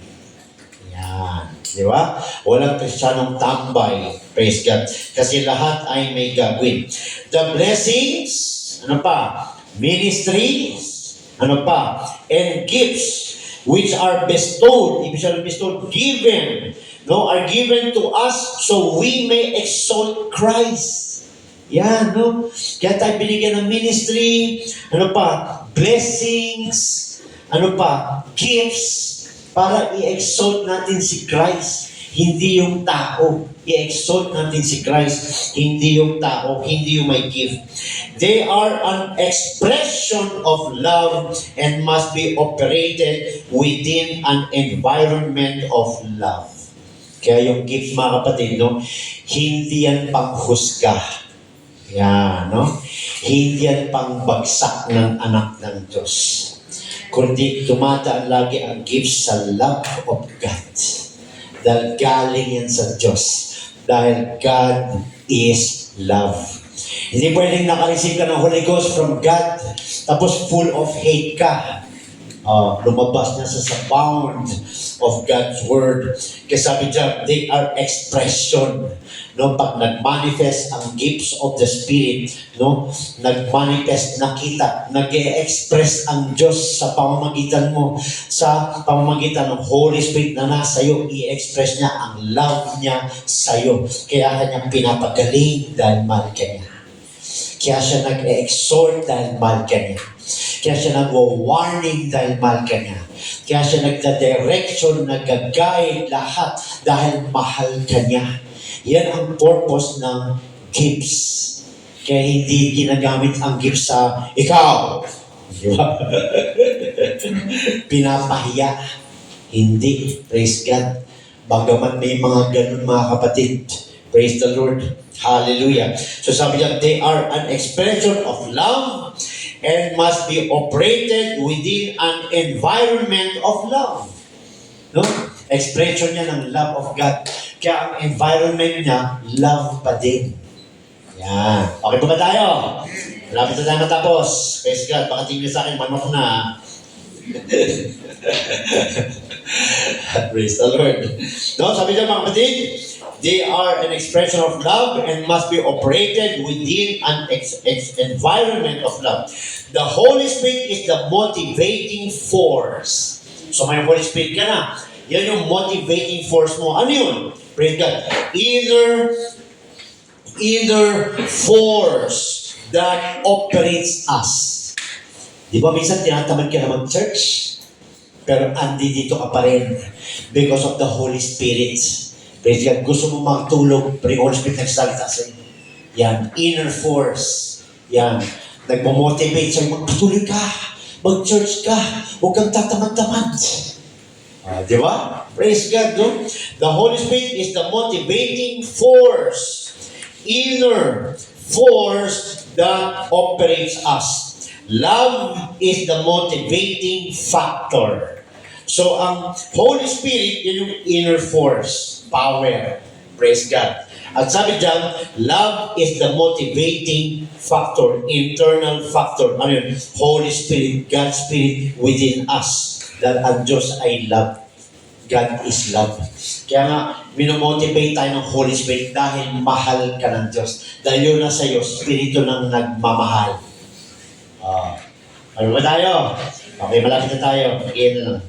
Yan. Di ba? Walang Kristiyanong tambay. Praise God. Kasi lahat ay may gagawin. The blessings, ano pa? Ministries, ano pa? And gifts, which are bestowed, ibig sabihin bestowed, given, no, are given to us so we may exalt Christ. Yan, no? Kaya tayo binigyan ng ministry, ano pa, blessings, ano pa, gifts, para i-exalt natin si Christ, hindi yung tao. I-exalt natin si Christ, hindi yung tao, hindi yung may gift. They are an expression of love and must be operated within an environment of love. Kaya yung gift, mga kapatid, no, hindi yan panghusga. Yan, no? Hindi yan pangbagsak ng anak ng Diyos. Kundi tumataan lagi ang gift sa love of God. Dahil galing yan sa Diyos. Dahil God is love. Hindi pwedeng nakareceive ka ng Holy Ghost from God, tapos full of hate ka. Lumabas na sa bound of God's Word. Kaya sabi dyan, they are expression. No, pag nag-manifest ang gifts of the Spirit, no, nag-manifest, nakita, nag-express ang Diyos sa pamamagitan mo, sa pamamagitan ng Holy Spirit na nasa iyo, i-express niya ang love niya sa iyo. Kaya kanya pinapagaling dahil mahal ka niya. Kaya siya nag-exhort dahil mahal ka niya. Kaya siya nag-warning dahil mahal ka niya. Kaya siya nagda-direction, nag-guide lahat dahil mahal ka niya. Yan ang purpose ng gifts. Kaya hindi ginagamit ang gifts sa ikaw. Di ba? Pinapahiya. Hindi. Praise God. Bagaman may mga ganun, mga kapatid. Praise the Lord. Hallelujah. So sabi niya, they are an expression of love and must be operated within an environment of love. No? Expression niya ng love of God. Kaya ang environment niya, love pa din. Yan. Okay pa ba tayo? Malapit na tayo matapos. Praise God. Baka tingin sa akin, manok na. Praise the Lord. No, sabi niya mga kapatid, they are an expression of love and must be operated within an environment of love. The Holy Spirit is the motivating force. So may Holy Spirit ka na. Yan yung motivating force mo. Ano yun? Praise God. Inner force that operates us. Di ba minsan tinatamad ka na mag-church? Pero dito ka pa rin because of the Holy Spirit. Praise God. Gusto mo magtulog, pero yung Holy Spirit nagsalita sa iyo. Yan. Inner force. Yan. Nagmo-motivate sa'yo, magpatuloy ka. Mag-church ka. Huwag kang tatamad-tamad. Di ba? Praise God, no? The Holy Spirit is the motivating force. Inner force that operates us. Love is the motivating factor. So, ang Holy Spirit, yun yung inner force. Power. Praise God. At sabi dyan, love is the motivating factor, internal factor. Ano yun? Holy Spirit, God's Spirit within us. Dahil ang Diyos ay love. God is love. Kaya nga, minomotivate tayo ng Holy Spirit dahil mahal ka ng Diyos. Dahil yun na sa iyo, Spirito ng nagmamahal. Ano ba tayo? Okay, malapit na tayo. Iyan na lang.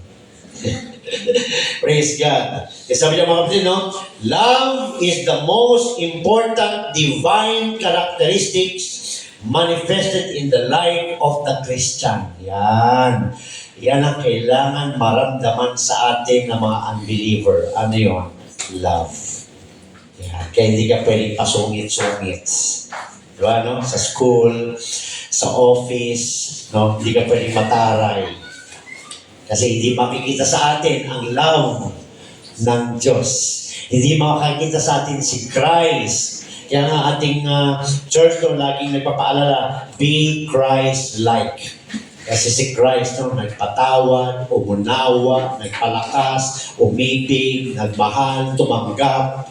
Praise God. Kasi sabi niya mga kapatid, no? Love is the most important divine characteristics manifested in the life of the Christian. Yan. Yan ang kailangan maramdaman sa atin ng mga unbeliever. Ano yun? Love. Yan. Kaya hindi ka pwedeng pasungit-sungit. Diba, no? Sa school, sa office, no? Hindi ka pwedeng mataray. Kasi hindi makikita sa atin ang love ng Diyos. Hindi makikita sa atin si Christ. Kaya nga ating church to laging nagpapaalala, be Christ-like. Kasi si Christ nagpatawad, umunawa, nagpalakas, umibig, nagmahal, tumanggap.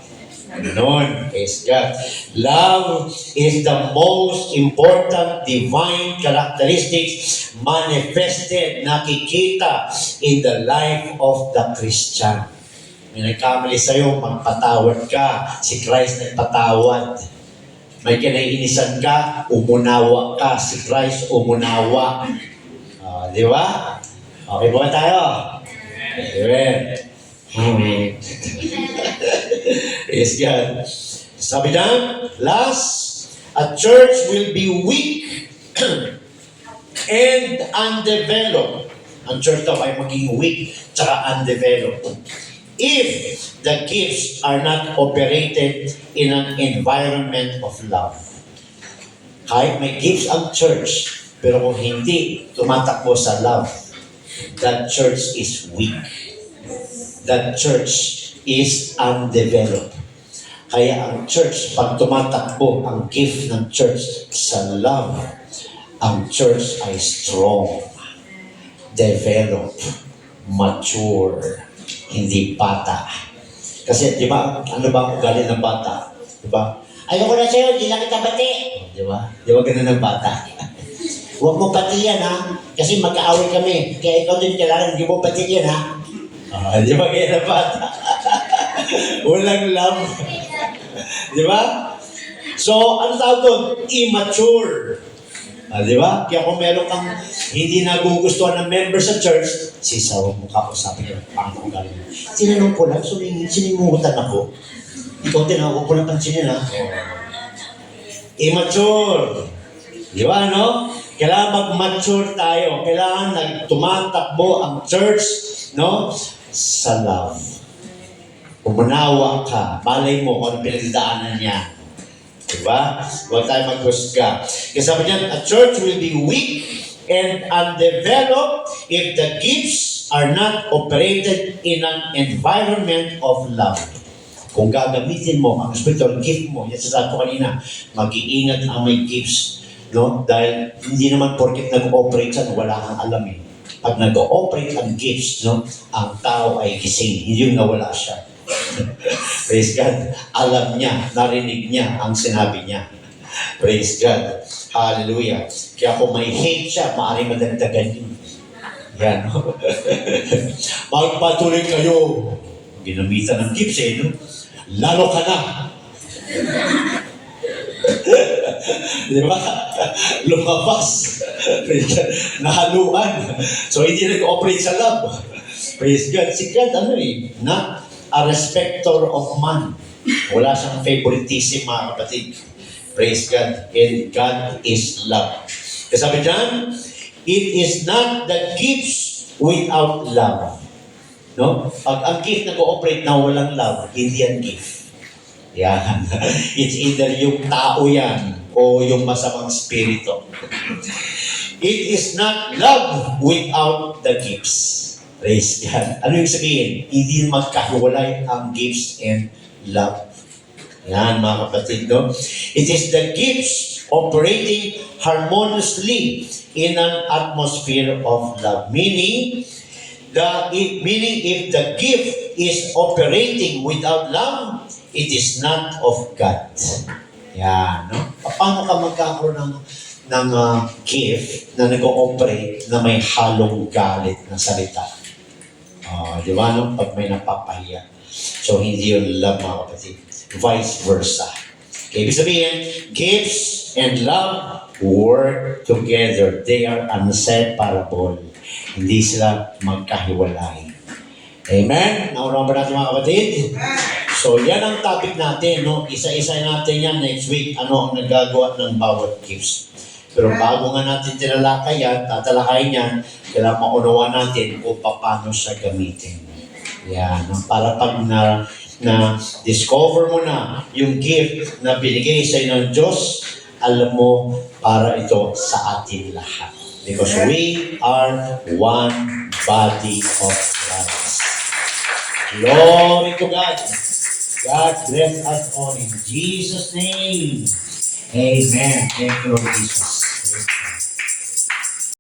Ganon. Praise God. Love is the most important divine characteristics manifested, nakikita in the life of the Christian. May nagkamali sa'yo, magpatawad ka. Si Christ nagpatawad. May kinaiinisan ka, umunawa ka. Si Christ umunawa. Di ba? Okay ba tayo? Amen. Yes, God. Sabi na, last, a church will be weak and undeveloped. Ang church daw ay maging weak tsaka undeveloped if the gifts are not operated in an environment of love. Kahit may gifts ang church, pero kung hindi tumatakbo sa love, that church is weak. That church is undeveloped. Kaya ang church, pag tumatakbo ang gift ng church sa love, ang church ay strong, developed, mature, hindi bata. Kasi, di ba, ano ba ang ugali ng bata? Di ba? Ayoko na sa'yo, hindi na kita bati. Di ba? Di ba ganun ng bata? Huwag mo batiyan, ha? Kasi magkaaway kami. Kaya ikaw din kailangan, hindi mo batiyan, ha? Di ba kaya na bata? Walang love. Di ba? So, ano tawag doon? Immature. Di ba? Kaya kung meron kang hindi nagugustuhan ng member sa church, sisaw mo kausapin yun. Paano kung galing? Tinanong ko lang, sinimutan ako. Ikaw tinawag ko lang pansinin, ha? Immature. Di ba, no? Kailangan mag-mature tayo. Kailangan tumatakbo ang church, no? Sa love. Umunawa ka. Malay mo kung ano pinagdaanan niya. Diba? Huwag tayo maghusga. Kasi sabi niya, a church will be weak and undeveloped if the gifts are not operated in an environment of love. Kung gagamitin mo ang spiritual gift mo, yan sasabi ko kanina, mag-iingat ang may gifts. No? Dahil hindi naman porket nag-ooperate siya, wala kang alam eh. Pag nag-ooperate ang gifts, no, ang tao ay gising. Hindi yung nawala siya. Praise God. Alam niya, narinig niya ang sinabi niya. Praise God. Hallelujah. Kaya kung may hate siya, maaaring madagdagan yun. Yan. Magpatuloy kayo. Ginamitan ng gifts eh, no? Lalo ka na. Di ba? Lumabas. Nahaluan. So, hindi nag-operate sa love. Praise God. Si God, not a respecter of man. Wala siyang favoritism, mga kapatid. Praise God. And God is love. Kasi sabi dyan, it is not the gifts without love. No? Pag ang gift nag-ooperate na walang love, hindi yan gift. Yan. It's either yung tao yan o yung masamang spirito. It is not love without the gifts. Praise God. Ano yung sabihin? Hindi magkahiwalay ang gifts and love. Yan, mga kapatid, no? It is the gifts operating harmoniously in an atmosphere of love. Meaning if the gift is operating without love, it is not of God. Yan, no? Paano ka magkakaroon ng gift na nag-ooperate na may halong galit na salita? Di ba, no? Pag may napapahiya. So, hindi yun love, mga kapatid. Vice versa. Okay, ibig sabihin, gifts and love work together. They are inseparable. Hindi sila magkahiwalay. Amen? Naunawaan ba natin, mga kapatid? So, yan ang topic natin, no? Isa-isa natin yan next week. Ano ang nagagawa ng bawat gifts. Pero bago nga natin tinalakay yan, tatalakayin yan, kailangan maunawaan natin kung paano siya gamitin. Yan. Para pag na-discover mo na yung gift na binigay sa ng Diyos, alam mo, para ito sa atin lahat. Because we are one body of Christ. Glory to God. God bless us all in Jesus' name. Amen. Thank you, Lord Jesus.